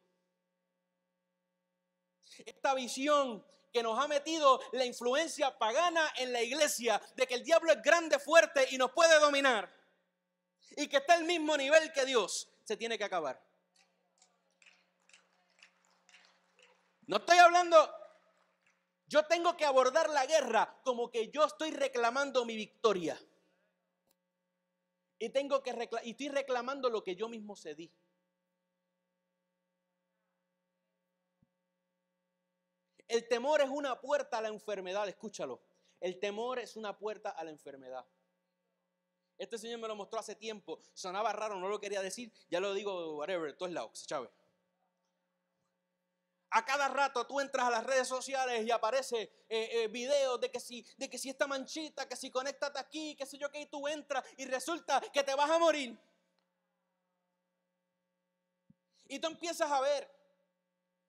Esta visión que nos ha metido la influencia pagana en la iglesia de que el diablo es grande, fuerte y nos puede dominar y que está al mismo nivel que Dios, se tiene que acabar. No estoy hablando, yo tengo que abordar la guerra como que yo estoy reclamando mi victoria. Y estoy reclamando lo que yo mismo cedí. El temor es una puerta a la enfermedad, escúchalo. El temor es una puerta a la enfermedad. Este señor me lo mostró hace tiempo, sonaba raro, no lo quería decir, ya lo digo, whatever, todos lados, Chávez. A cada rato tú entras a las redes sociales y aparece videos de que si esta manchita, que si conéctate aquí, que sé yo qué, y tú entras y resulta que te vas a morir. Y tú empiezas a ver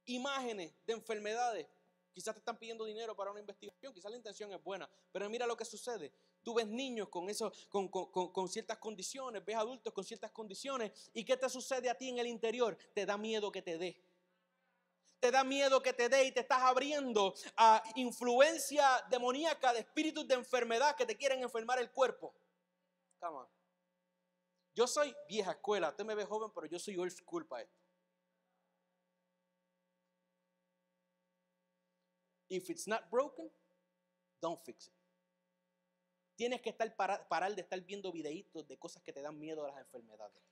imágenes de enfermedades. Quizás te están pidiendo dinero para una investigación, quizás la intención es buena, pero mira lo que sucede. Tú ves niños con ciertas condiciones, ves adultos con ciertas condiciones, ¿y qué te sucede a ti en el interior? Te da miedo que te dé. Te da miedo que te dé y te estás abriendo a influencia demoníaca de espíritus de enfermedad que te quieren enfermar el cuerpo. Come on. Yo soy vieja escuela, usted me ve joven, pero yo soy old school para esto. If it's not broken, don't fix it. Tienes que parar de estar viendo videitos de cosas que te dan miedo a las enfermedades.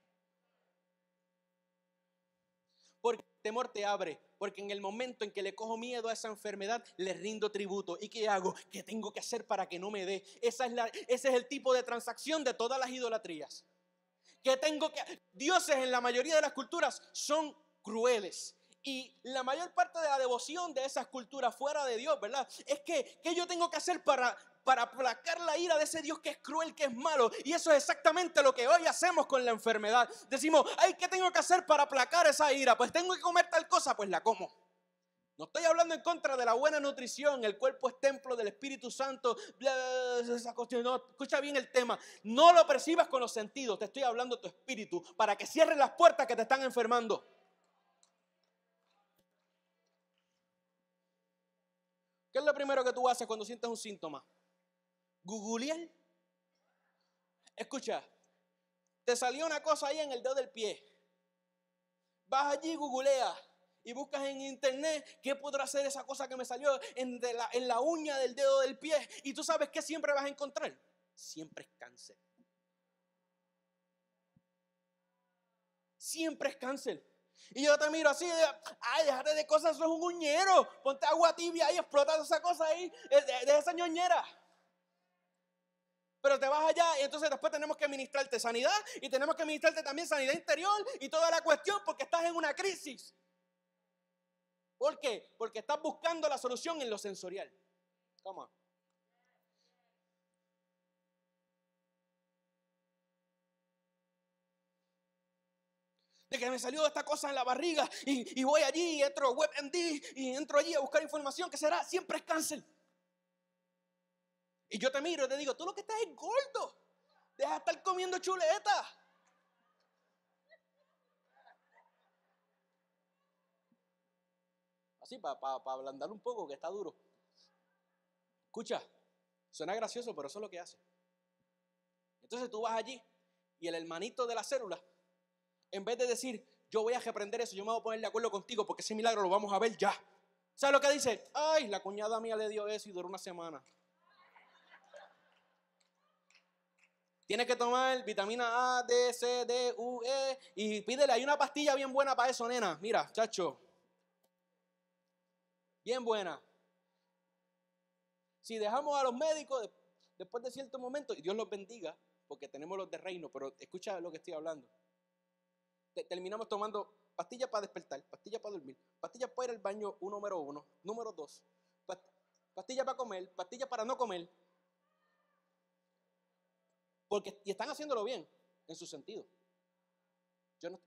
Porque el temor te abre, porque en el momento en que le cojo miedo a esa enfermedad, le rindo tributo. ¿Y qué hago? ¿Qué tengo que hacer para que no me dé? Ese es el tipo de transacción de todas las idolatrías. Dioses en la mayoría de las culturas son crueles. Y la mayor parte de la devoción de esas culturas fuera de Dios, ¿verdad? Es que, ¿qué yo tengo que hacer para aplacar la ira de ese Dios que es cruel, que es malo? Y eso es exactamente lo que hoy hacemos con la enfermedad. Decimos, ay, ¿qué tengo que hacer para aplacar esa ira? Pues tengo que comer tal cosa, pues la como. No estoy hablando en contra de la buena nutrición, el cuerpo es templo del Espíritu Santo, esa cuestión. No, escucha bien el tema. No lo percibas con los sentidos, te estoy hablando de tu espíritu, para que cierres las puertas que te están enfermando. ¿Qué es lo primero que tú haces cuando sientes un síntoma? Googlear. Escucha, te salió una cosa ahí en el dedo del pie. Vas allí, googlea y buscas en internet qué podrá ser esa cosa que me salió en la uña del dedo del pie. Y tú sabes qué siempre vas a encontrar. Siempre es cáncer. Siempre es cáncer. Y yo te miro así, ay, déjate de cosas, eso es un uñero. Ponte agua tibia y explota esa cosa ahí, de esa ñoñera. Pero te vas allá y entonces después tenemos que ministrarte sanidad y tenemos que ministrarte también sanidad interior y toda la cuestión porque estás en una crisis. ¿Por qué? Porque estás buscando la solución en lo sensorial. Come on. De que me salió esta cosa en la barriga y voy allí y entro a WebMD y entro allí a buscar información, ¿qué será? Siempre es cáncer. Y yo te miro y te digo, tú lo que estás es gordo. Deja de estar comiendo chuleta. Así, para ablandar un poco, que está duro. Escucha, suena gracioso, pero eso es lo que hace. Entonces tú vas allí y el hermanito de la célula, en vez de decir, yo voy a reprender eso, yo me voy a poner de acuerdo contigo porque ese milagro lo vamos a ver ya. ¿Sabes lo que dice? Ay, la cuñada mía le dio eso y duró una semana. Tienes que tomar vitamina A, D, C, D, U, E y pídele, hay una pastilla bien buena para eso, nena. Mira, chacho. Bien buena. Si dejamos a los médicos después de cierto momento, y Dios los bendiga, porque tenemos los de reino, pero escucha lo que estoy hablando. Terminamos tomando pastillas para despertar, pastillas para dormir, pastillas para ir al baño, número 1, número 2, pastillas para comer, pastillas para no comer. Y están haciéndolo bien, en su sentido.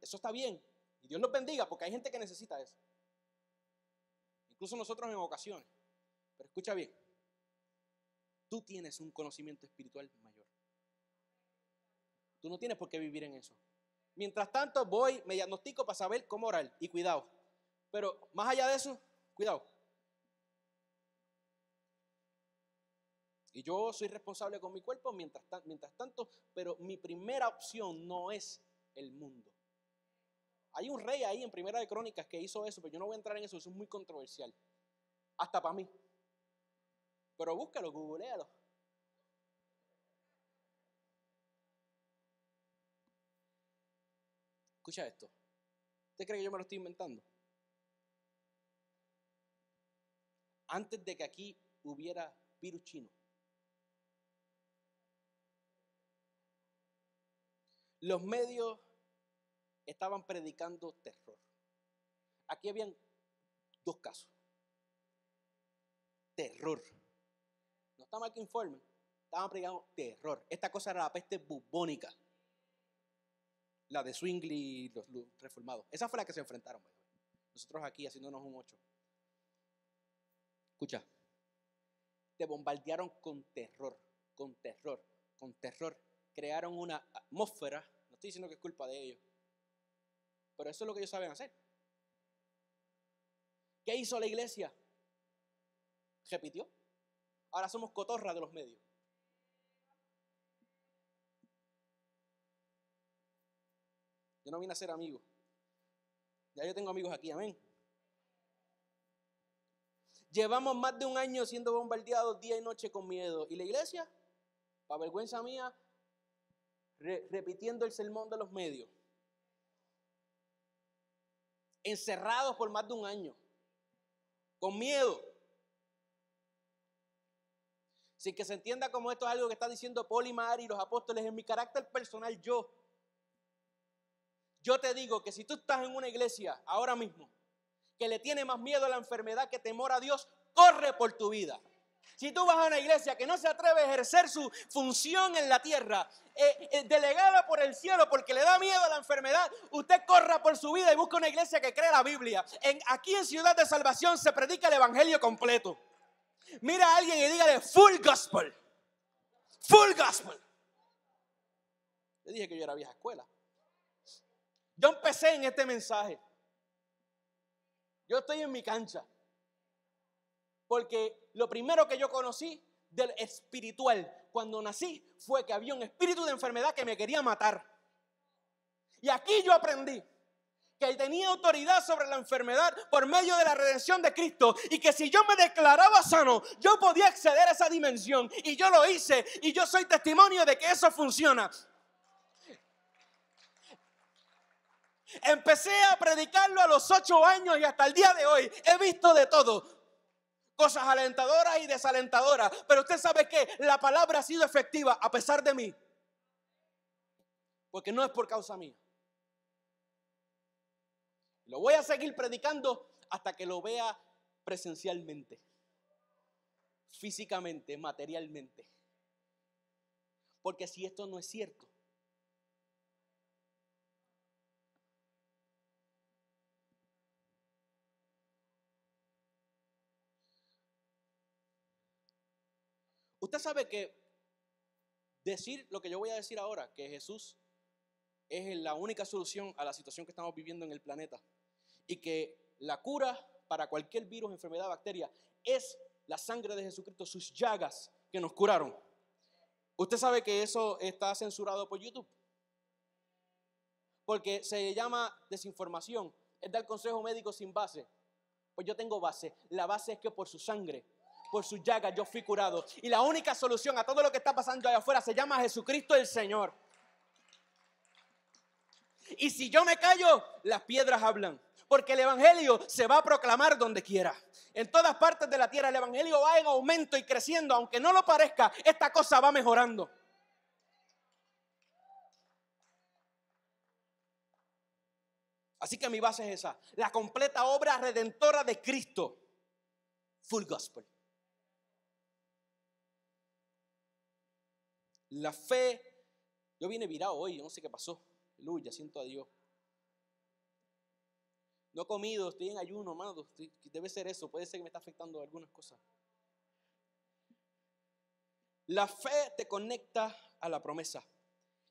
Eso está bien, y Dios los bendiga, porque hay gente que necesita eso. Incluso nosotros en ocasiones. Pero escucha bien, tú tienes un conocimiento espiritual mayor. Tú no tienes por qué vivir en eso. Mientras tanto me diagnostico para saber cómo orar y cuidado. Pero más allá de eso, cuidado. Y yo soy responsable con mi cuerpo mientras tanto, pero mi primera opción no es el mundo. Hay un rey ahí en Primera de Crónicas que hizo eso, pero yo no voy a entrar en eso es muy controversial. Hasta para mí. Pero búscalo, googlealo. Escucha esto. ¿Usted cree que yo me lo estoy inventando? Antes de que aquí hubiera virus chino, los medios estaban predicando terror. Aquí habían dos casos. Terror. No está mal que informen. Estaban predicando terror. Esta cosa era la peste bubónica. La de Zwingli y los reformados. Esa fue la que se enfrentaron. Nosotros aquí haciéndonos un 8. Escucha. Te bombardearon con terror, con terror, con terror. Crearon una atmósfera. No estoy diciendo que es culpa de ellos. Pero eso es lo que ellos saben hacer. ¿Qué hizo la iglesia? Repitió. Ahora somos cotorra de los medios. Yo no vine a ser amigo. Ya yo tengo amigos aquí, amén. Llevamos más de un año siendo bombardeados día y noche con miedo. ¿Y la iglesia? Para vergüenza mía, repitiendo el sermón de los medios. Encerrados por más de un año. Con miedo. Sin que se entienda como esto es algo que está diciendo Paul y Mari y los apóstoles. En mi carácter personal, yo te digo que si tú estás en una iglesia ahora mismo que le tiene más miedo a la enfermedad que temor a Dios, corre por tu vida. Si tú vas a una iglesia que no se atreve a ejercer su función en la tierra, delegada por el cielo porque le da miedo a la enfermedad, usted corra por su vida y busca una iglesia que cree la Biblia. Aquí en Ciudad de Salvación se predica el evangelio completo. Mira a alguien y dígale full gospel. Full gospel. Le dije que yo era vieja escuela. Yo empecé en este mensaje. Yo estoy en mi cancha. Porque lo primero que yo conocí del espiritual cuando nací fue que había un espíritu de enfermedad que me quería matar. Y aquí yo aprendí que tenía autoridad sobre la enfermedad por medio de la redención de Cristo y que si yo me declaraba sano, yo podía acceder a esa dimensión. Y yo lo hice y yo soy testimonio de que eso funciona. Empecé a predicarlo a los 8 años y hasta el día de hoy he visto de todo. Cosas alentadoras y desalentadoras. Pero usted sabe que la palabra ha sido efectiva a pesar de mí. Porque no es por causa mía. Lo voy a seguir predicando hasta que lo vea presencialmente. Físicamente, materialmente. Porque si esto no es cierto, usted sabe que decir lo que yo voy a decir ahora, que Jesús es la única solución a la situación que estamos viviendo en el planeta y que la cura para cualquier virus, enfermedad, bacteria es la sangre de Jesucristo, sus llagas que nos curaron. Usted sabe que eso está censurado por YouTube porque se llama desinformación, es dar consejo médico sin base. Pues yo tengo base. La base es que por su sangre, por sus llagas yo fui curado. Y la única solución a todo lo que está pasando allá afuera se llama Jesucristo el Señor. Y si yo me callo, las piedras hablan. Porque el evangelio se va a proclamar donde quiera. En todas partes de la tierra el evangelio va en aumento y creciendo. Aunque no lo parezca, esta cosa va mejorando. Así que mi base es esa. La completa obra redentora de Cristo. Full gospel. La fe. Yo vine virado hoy, no sé qué pasó. Aleluya, siento a Dios. No he comido, estoy en ayuno, amado. Debe ser eso, puede ser que me está afectando algunas cosas. La fe te conecta a la promesa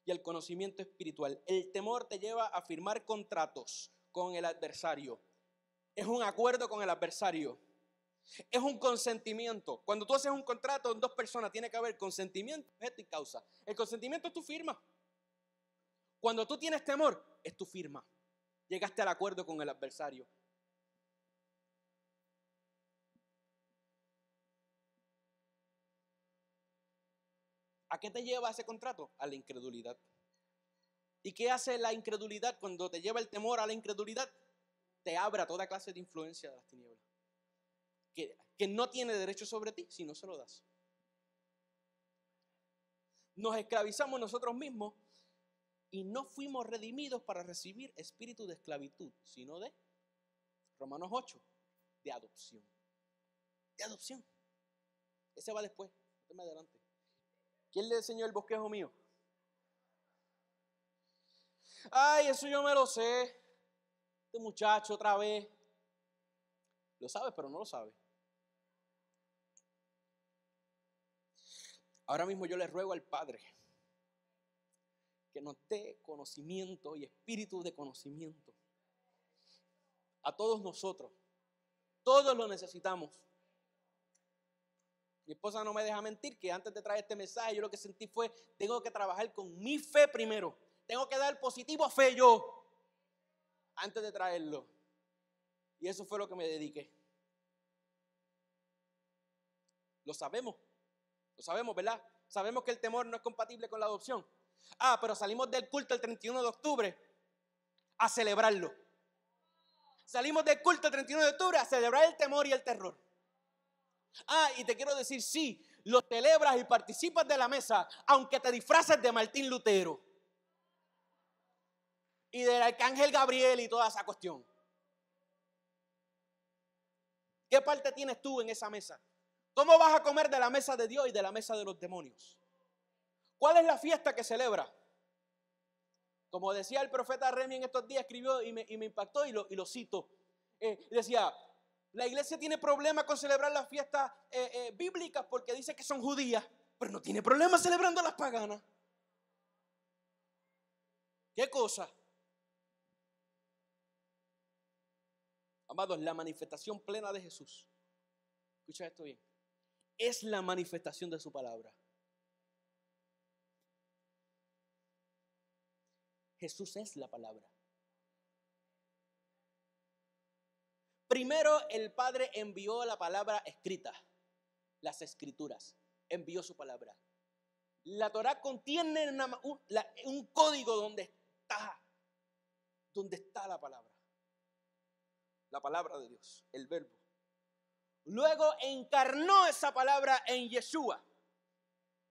y al conocimiento espiritual. El temor te lleva a firmar contratos con el adversario. Es un acuerdo con el adversario. Es un consentimiento. Cuando tú haces un contrato en 2 personas, tiene que haber consentimiento, objeto y causa. El consentimiento es tu firma. Cuando tú tienes temor, es tu firma. Llegaste al acuerdo con el adversario. ¿A qué te lleva ese contrato? A la incredulidad. ¿Y qué hace la incredulidad cuando te lleva el temor a la incredulidad? Te abre a toda clase de influencia de las tinieblas. Que no tiene derecho sobre ti si no se lo das. Nos esclavizamos nosotros mismos y no fuimos redimidos para recibir espíritu de esclavitud, sino de Romanos 8, de adopción. De adopción. Ese va después, no me adelante. ¿Quién le enseñó el bosquejo mío? Ay, eso yo me lo sé. Este muchacho otra vez. Lo sabe, pero no lo sabe. Ahora mismo yo le ruego al Padre que nos dé conocimiento y espíritu de conocimiento. A todos nosotros. Todos lo necesitamos. Mi esposa no me deja mentir que antes de traer este mensaje yo lo que sentí fue, tengo que trabajar con mi fe primero. Tengo que dar positivo a fe yo antes de traerlo. Y eso fue lo que me dediqué. Lo sabemos, ¿verdad? Sabemos que el temor no es compatible con la adopción. Pero salimos del culto el 31 de octubre a celebrarlo. Salimos del culto el 31 de octubre a celebrar el temor y el terror. Y te quiero decir, sí, lo celebras y participas de la mesa, aunque te disfraces de Martín Lutero y del arcángel Gabriel y toda esa cuestión. ¿Qué parte tienes tú en esa mesa? ¿Cómo vas a comer de la mesa de Dios y de la mesa de los demonios? ¿Cuál es la fiesta que celebra? Como decía el profeta Remi en estos días, escribió y me impactó y lo cito. Decía, la iglesia tiene problema con celebrar las fiestas bíblicas porque dice que son judías, pero no tiene problema celebrando las paganas. ¿Qué cosa? Amados, la manifestación plena de Jesús, escucha esto bien, es la manifestación de su palabra. Jesús es la palabra. Primero el Padre envió la palabra escrita, las escrituras, envió su palabra. La Torá contiene un código donde está la palabra de Dios, el verbo. Luego encarnó esa palabra en Yeshua.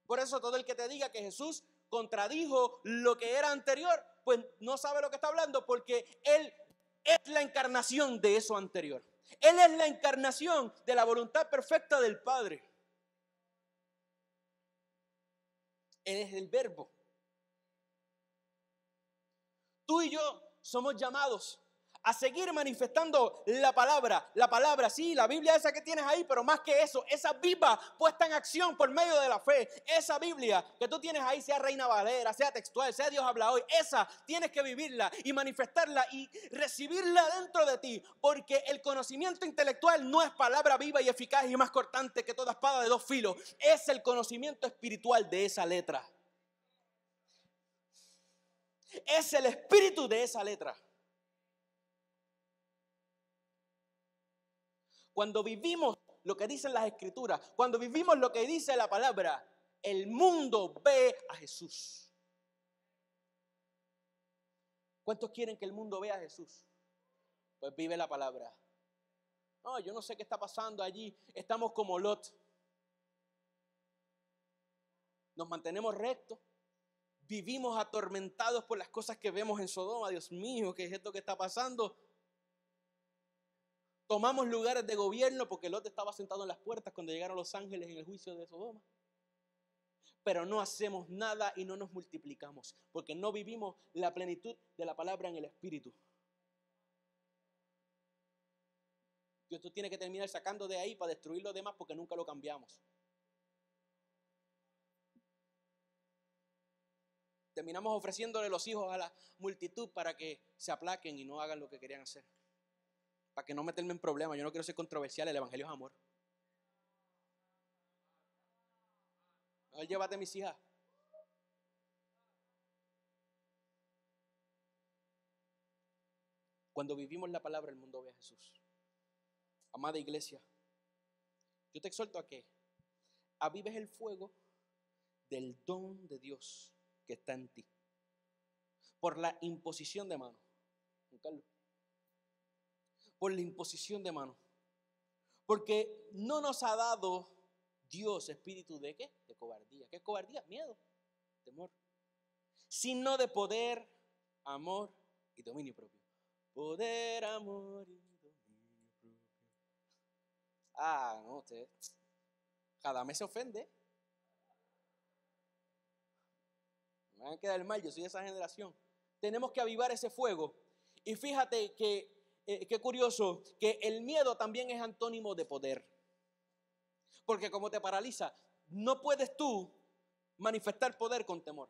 Por eso todo el que te diga que Jesús contradijo lo que era anterior, pues no sabe lo que está hablando, porque Él es la encarnación de eso anterior. Él es la encarnación de la voluntad perfecta del Padre. Él es el verbo. Tú y yo somos llamados a seguir manifestando la palabra, sí, la Biblia esa que tienes ahí, pero más que eso, esa viva puesta en acción por medio de la fe, esa Biblia que tú tienes ahí, sea Reina Valera, sea textual, sea Dios habla hoy, esa tienes que vivirla y manifestarla y recibirla dentro de ti, porque el conocimiento intelectual no es palabra viva y eficaz y más cortante que toda espada de dos filos, es el conocimiento espiritual de esa letra. Es el espíritu de esa letra. Cuando vivimos lo que dicen las escrituras, cuando vivimos lo que dice la palabra, el mundo ve a Jesús. ¿Cuántos quieren que el mundo vea a Jesús? Pues vive la palabra. No, yo no sé qué está pasando allí. Estamos como Lot. Nos mantenemos rectos. Vivimos atormentados por las cosas que vemos en Sodoma. Dios mío, ¿qué es esto que está pasando? Tomamos lugares de gobierno porque Lot estaba sentado en las puertas cuando llegaron los ángeles en el juicio de Sodoma. Pero no hacemos nada y no nos multiplicamos porque no vivimos la plenitud de la palabra en el espíritu. Dios tiene que terminar sacando de ahí para destruir lo demás porque nunca lo cambiamos. Terminamos ofreciéndole los hijos a la multitud para que se aplaquen y no hagan lo que querían hacer. Para que no meterme en problemas. Yo no quiero ser controversial, el evangelio es amor. A ver, llévate mis hijas. . 。Cuando vivimos la palabra, el mundo ve a Jesús. Amada iglesia, yo te exhorto a que avives el fuego del don de Dios que está en ti. Por la imposición de manos. Juan Carlos. Por la imposición de manos. Porque no nos ha dado Dios espíritu de ¿qué? De cobardía. ¿Qué es cobardía? Miedo, temor. Sino de poder, amor y dominio propio. Poder, amor y dominio propio. No, usted cada mes se ofende. Me van a quedar mal, yo soy de esa generación. Tenemos que avivar ese fuego. Y fíjate que, qué curioso, que el miedo también es antónimo de poder. Porque como te paraliza, no puedes tú manifestar poder con temor.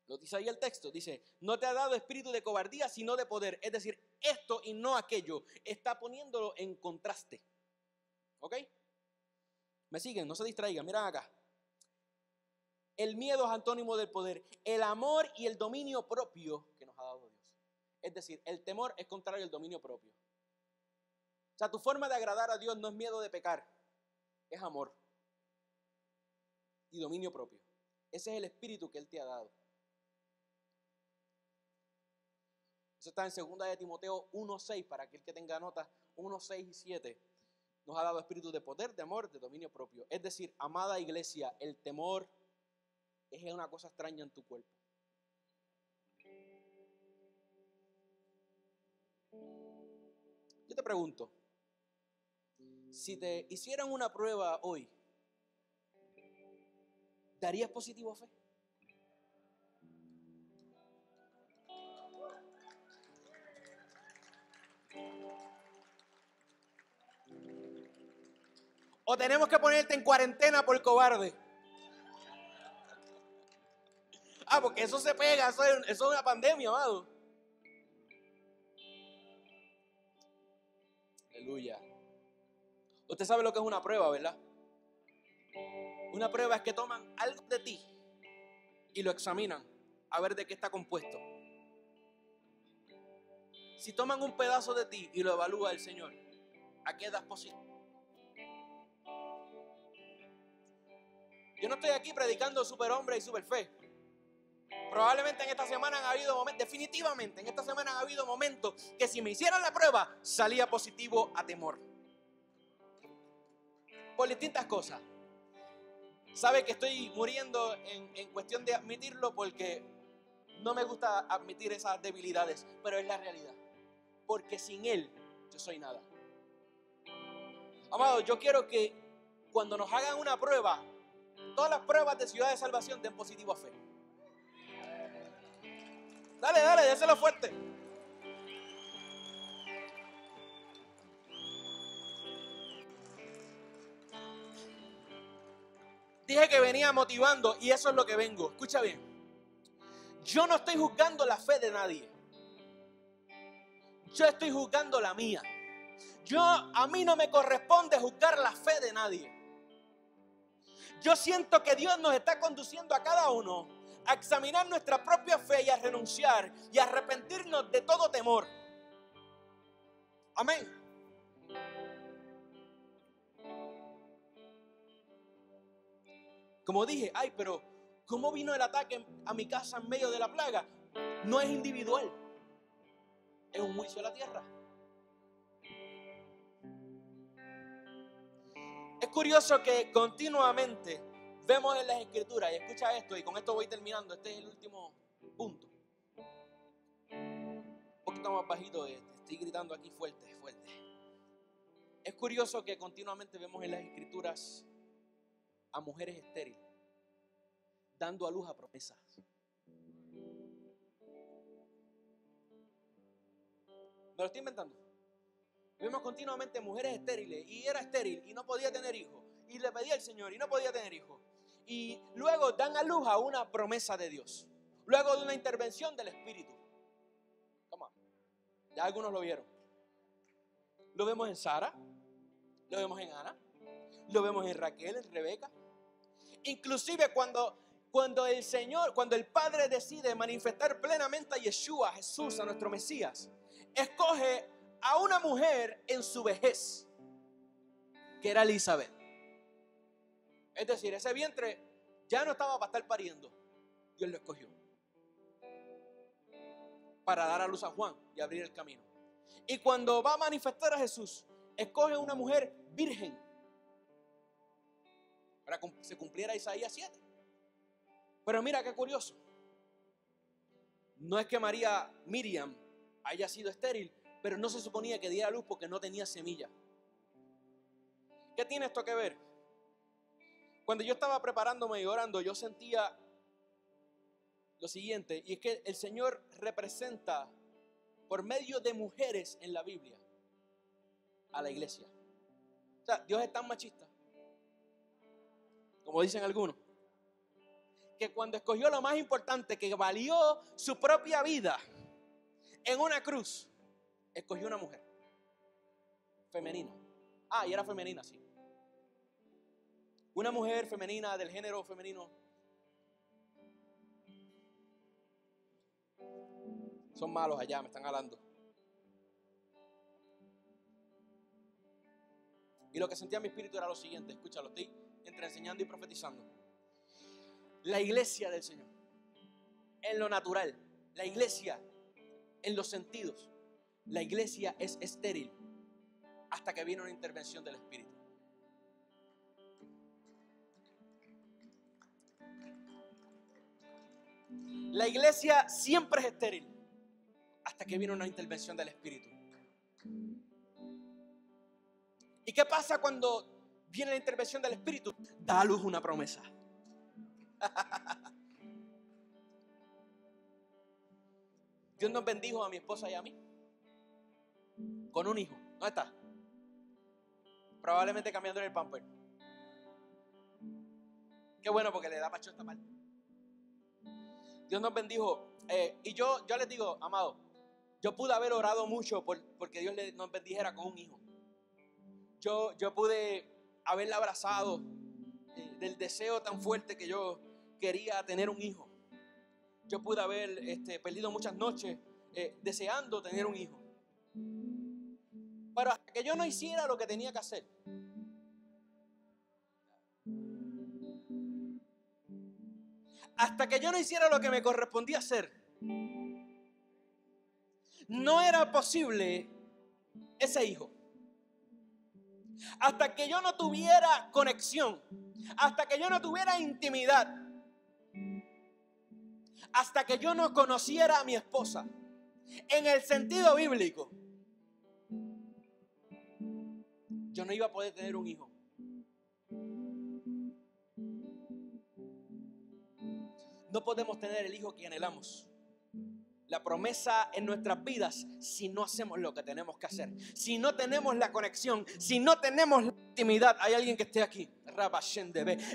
Lo dice ahí el texto, dice, no te ha dado espíritu de cobardía, sino de poder. Es decir, esto y no aquello. Está poniéndolo en contraste. ¿Ok? ¿Me siguen? No se distraigan, miren acá. El miedo es antónimo del poder. El amor y el dominio propio que nos ha dado Dios. Es decir, el temor es contrario al dominio propio. O sea, tu forma de agradar a Dios no es miedo de pecar, es amor y dominio propio. Ese es el espíritu que Él te ha dado. Eso está en 2 de Timoteo 1:6, para aquel que tenga notas, 1:6 y 7. Nos ha dado espíritu de poder, de amor, de dominio propio. Es decir, amada iglesia, el temor es una cosa extraña en tu cuerpo. Yo te pregunto, si te hicieran una prueba hoy, ¿darías positivo a fe? ¿O tenemos que ponerte en cuarentena por cobarde? Porque eso se pega, eso es una pandemia, amado. Aleluya. Usted sabe lo que es una prueba, ¿verdad? Una prueba es que toman algo de ti y lo examinan a ver de qué está compuesto. Si toman un pedazo de ti y lo evalúa el Señor, ¿a qué das positivo? Yo no estoy aquí predicando superhombre y superfe. Probablemente en esta semana han habido momentos, definitivamente en esta semana han habido momentos que si me hicieran la prueba salía positivo a temor. Por distintas cosas. Sabe que estoy muriendo en cuestión de admitirlo porque no me gusta admitir esas debilidades, pero es la realidad. Porque sin Él yo soy nada. Amado, yo quiero que cuando nos hagan una prueba, todas las pruebas de Ciudad de Salvación den positivo a fe. Dale, déselo fuerte. Dije que venía motivando y eso es lo que vengo. Escucha bien. Yo no estoy juzgando la fe de nadie. Yo estoy juzgando la mía. A mí no me corresponde juzgar la fe de nadie. Yo siento que Dios nos está conduciendo a cada uno a examinar nuestra propia fe y a renunciar y a arrepentirnos de todo temor. Amén. Como dije, pero ¿cómo vino el ataque a mi casa en medio de la plaga? No es individual, es un juicio a la tierra. Es curioso que continuamente vemos en las Escrituras, y escucha esto, y con esto voy terminando, este es el último punto. Un poquito más bajito, estoy gritando aquí fuerte. Es curioso que continuamente vemos en las Escrituras a mujeres estériles dando a luz a promesas. ¿Me lo estoy inventando? Vemos continuamente mujeres estériles y era estéril y no podía tener hijos y le pedía al Señor y no podía tener hijos y luego dan a luz a una promesa de Dios luego de una intervención del Espíritu. Come on. Ya algunos lo vieron. Lo vemos en Sara, lo vemos en Ana, lo vemos en Raquel, en Rebeca. Inclusive cuando cuando el Padre decide manifestar plenamente a Yeshua, a Jesús, a nuestro Mesías, escoge a una mujer en su vejez, que era Elizabeth. Es decir, ese vientre ya no estaba para estar pariendo. Dios lo escogió para dar a luz a Juan y abrir el camino. Y cuando va a manifestar a Jesús, escoge a una mujer virgen para que se cumpliera Isaías 7. Pero mira qué curioso. No es que Miriam haya sido estéril, pero no se suponía que diera luz porque no tenía semilla. ¿Qué tiene esto que ver? Cuando yo estaba preparándome y orando, yo sentía lo siguiente, y es que el Señor representa por medio de mujeres en la Biblia a la iglesia. O sea, Dios es tan machista, como dicen algunos, que cuando escogió lo más importante, que valió su propia vida en una cruz, escogió una mujer femenina. Y era femenina, sí. Una mujer femenina, del género femenino. Son malos allá, me están hablando. Y lo que sentía en mi espíritu era lo siguiente, escúchalo, estoy entre enseñando y profetizando. La iglesia del Señor, en lo natural, la iglesia en los sentidos, la iglesia es estéril hasta que viene una intervención del Espíritu. La iglesia siempre es estéril hasta que viene una intervención del Espíritu. ¿Y qué pasa cuando viene la intervención del Espíritu? Da a luz una promesa. Dios nos bendijo a mi esposa y a mí con un hijo. ¿Dónde está? Probablemente cambiando el pamper. Qué bueno, porque le da pacho esta parte. Dios nos bendijo. Y yo les digo, amado, yo pude haber orado mucho porque Dios nos bendijera con un hijo. Yo pude haberla abrazado del deseo tan fuerte que yo quería tener un hijo. Yo pude haber perdido muchas noches deseando tener un hijo. Pero hasta que yo no hiciera lo que tenía que hacer, hasta que yo no hiciera lo que me correspondía hacer, no era posible ese hijo. Hasta que yo no tuviera conexión, hasta que yo no tuviera intimidad, hasta que yo no conociera a mi esposa en el sentido bíblico, yo no iba a poder tener un hijo. No podemos tener el hijo que anhelamos, la promesa en nuestras vidas, si no hacemos lo que tenemos que hacer, si no tenemos la conexión, si no tenemos la intimidad. Hay alguien que esté aquí.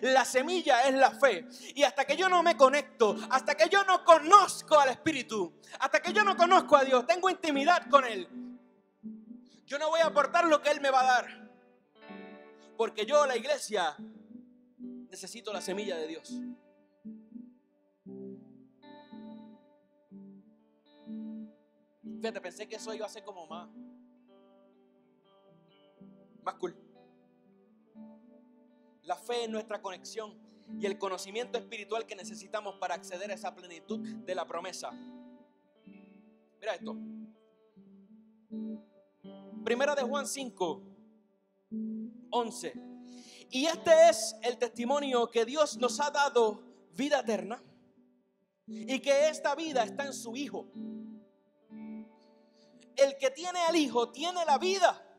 La semilla es la fe, y hasta que yo no me conecto, hasta que yo no conozco al Espíritu, hasta que yo no conozco a Dios, tengo intimidad con Él, yo no voy a aportar lo que Él me va a dar, porque yo, la iglesia, necesito la semilla de Dios. Fíjate, pensé que eso iba a ser como más cool. La fe es nuestra conexión y el conocimiento espiritual que necesitamos para acceder a esa plenitud de la promesa. Mira esto. Primera de Juan 5:11. Y este es el testimonio, que Dios nos ha dado vida eterna y que esta vida está en su Hijo. El que tiene al Hijo tiene la vida,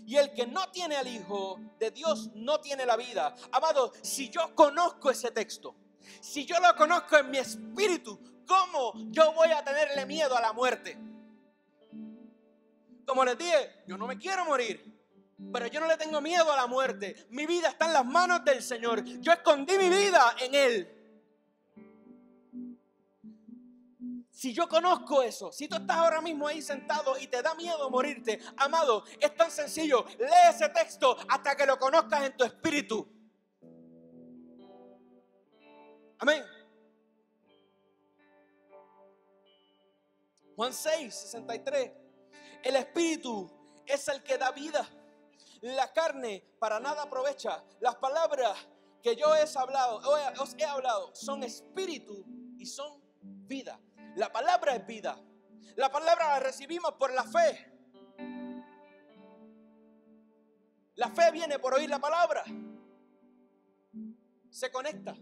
y el que no tiene al Hijo de Dios no tiene la vida. Amado, si yo conozco ese texto, si yo lo conozco en mi espíritu, ¿cómo yo voy a tenerle miedo a la muerte? Como les dije, yo no me quiero morir, pero yo no le tengo miedo a la muerte. Mi vida está en las manos del Señor. Yo escondí mi vida en Él. Si yo conozco eso, si tú estás ahora mismo ahí sentado y te da miedo morirte, amado, es tan sencillo. Lee ese texto hasta que lo conozcas en tu espíritu. Amén. Juan 6:63. El espíritu es el que da vida. La carne para nada aprovecha. Las palabras que yo os he hablado son espíritu y son vida. La palabra es vida. La palabra la recibimos por la fe. La fe viene por oír la palabra. Se conecta.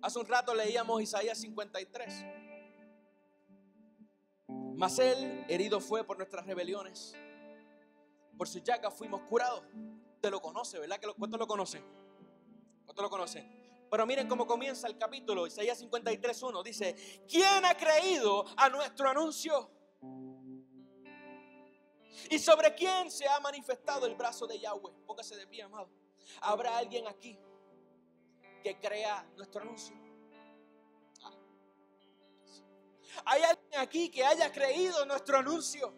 Hace un rato leíamos Isaías 53. Mas él herido fue por nuestras rebeliones, por sus llagas fuimos curados. Usted lo conoce, ¿verdad? ¿Cuántos lo conocen? ¿Cuántos lo conocen? Pero miren cómo comienza el capítulo. Isaías 53:1 dice: ¿quién ha creído a nuestro anuncio? ¿Y sobre quién se ha manifestado el brazo de Yahweh? Póngase de pie, amado. ¿Habrá alguien aquí que crea nuestro anuncio? ¿Hay alguien aquí que haya creído nuestro anuncio?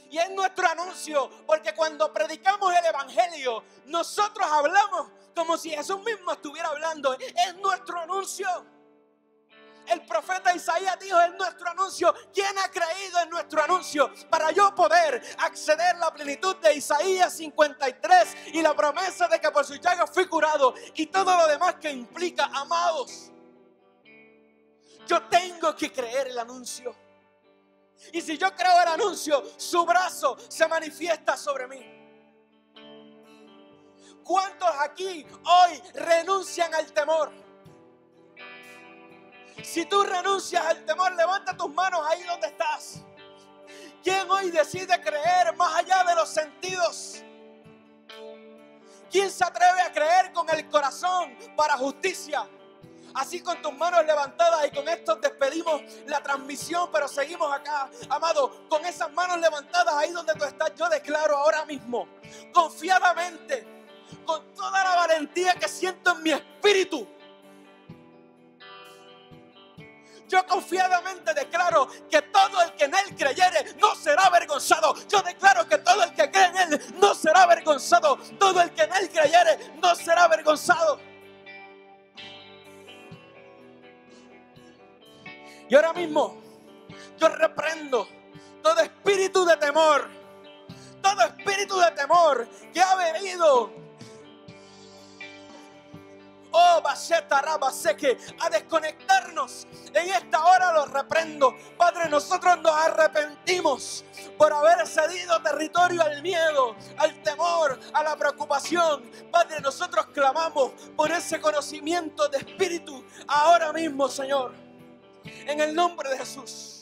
Y es nuestro anuncio porque cuando predicamos el evangelio, nosotros hablamos como si Jesús mismo estuviera hablando. Es nuestro anuncio. El profeta Isaías dijo: es nuestro anuncio. ¿Quién ha creído en nuestro anuncio? Para yo poder acceder a la plenitud de Isaías 53 y la promesa de que por sus llagas fui curado y todo lo demás que implica, amados, yo tengo que creer el anuncio. Y si yo creo el anuncio, su brazo se manifiesta sobre mí. ¿Cuántos aquí hoy renuncian al temor? Si tú renuncias al temor, levanta tus manos ahí donde estás. ¿Quién hoy decide creer más allá de los sentidos? ¿Quién se atreve a creer con el corazón para justicia? Así con tus manos levantadas, y con esto despedimos la transmisión, pero seguimos acá, amado, con esas manos levantadas ahí donde tú estás. Yo declaro ahora mismo, confiadamente, con toda la valentía que siento en mi espíritu, yo confiadamente declaro que todo el que en él creyere no será avergonzado. Yo declaro que todo el que cree en él no será avergonzado. Todo el que en él creyere no será avergonzado. Y ahora mismo yo reprendo todo espíritu de temor. Todo espíritu de temor que ha venido, a desconectarnos. En esta hora lo reprendo. Padre, nosotros nos arrepentimos por haber cedido territorio al miedo, al temor, a la preocupación. Padre, nosotros clamamos por ese conocimiento de espíritu ahora mismo, Señor, en el nombre de Jesús.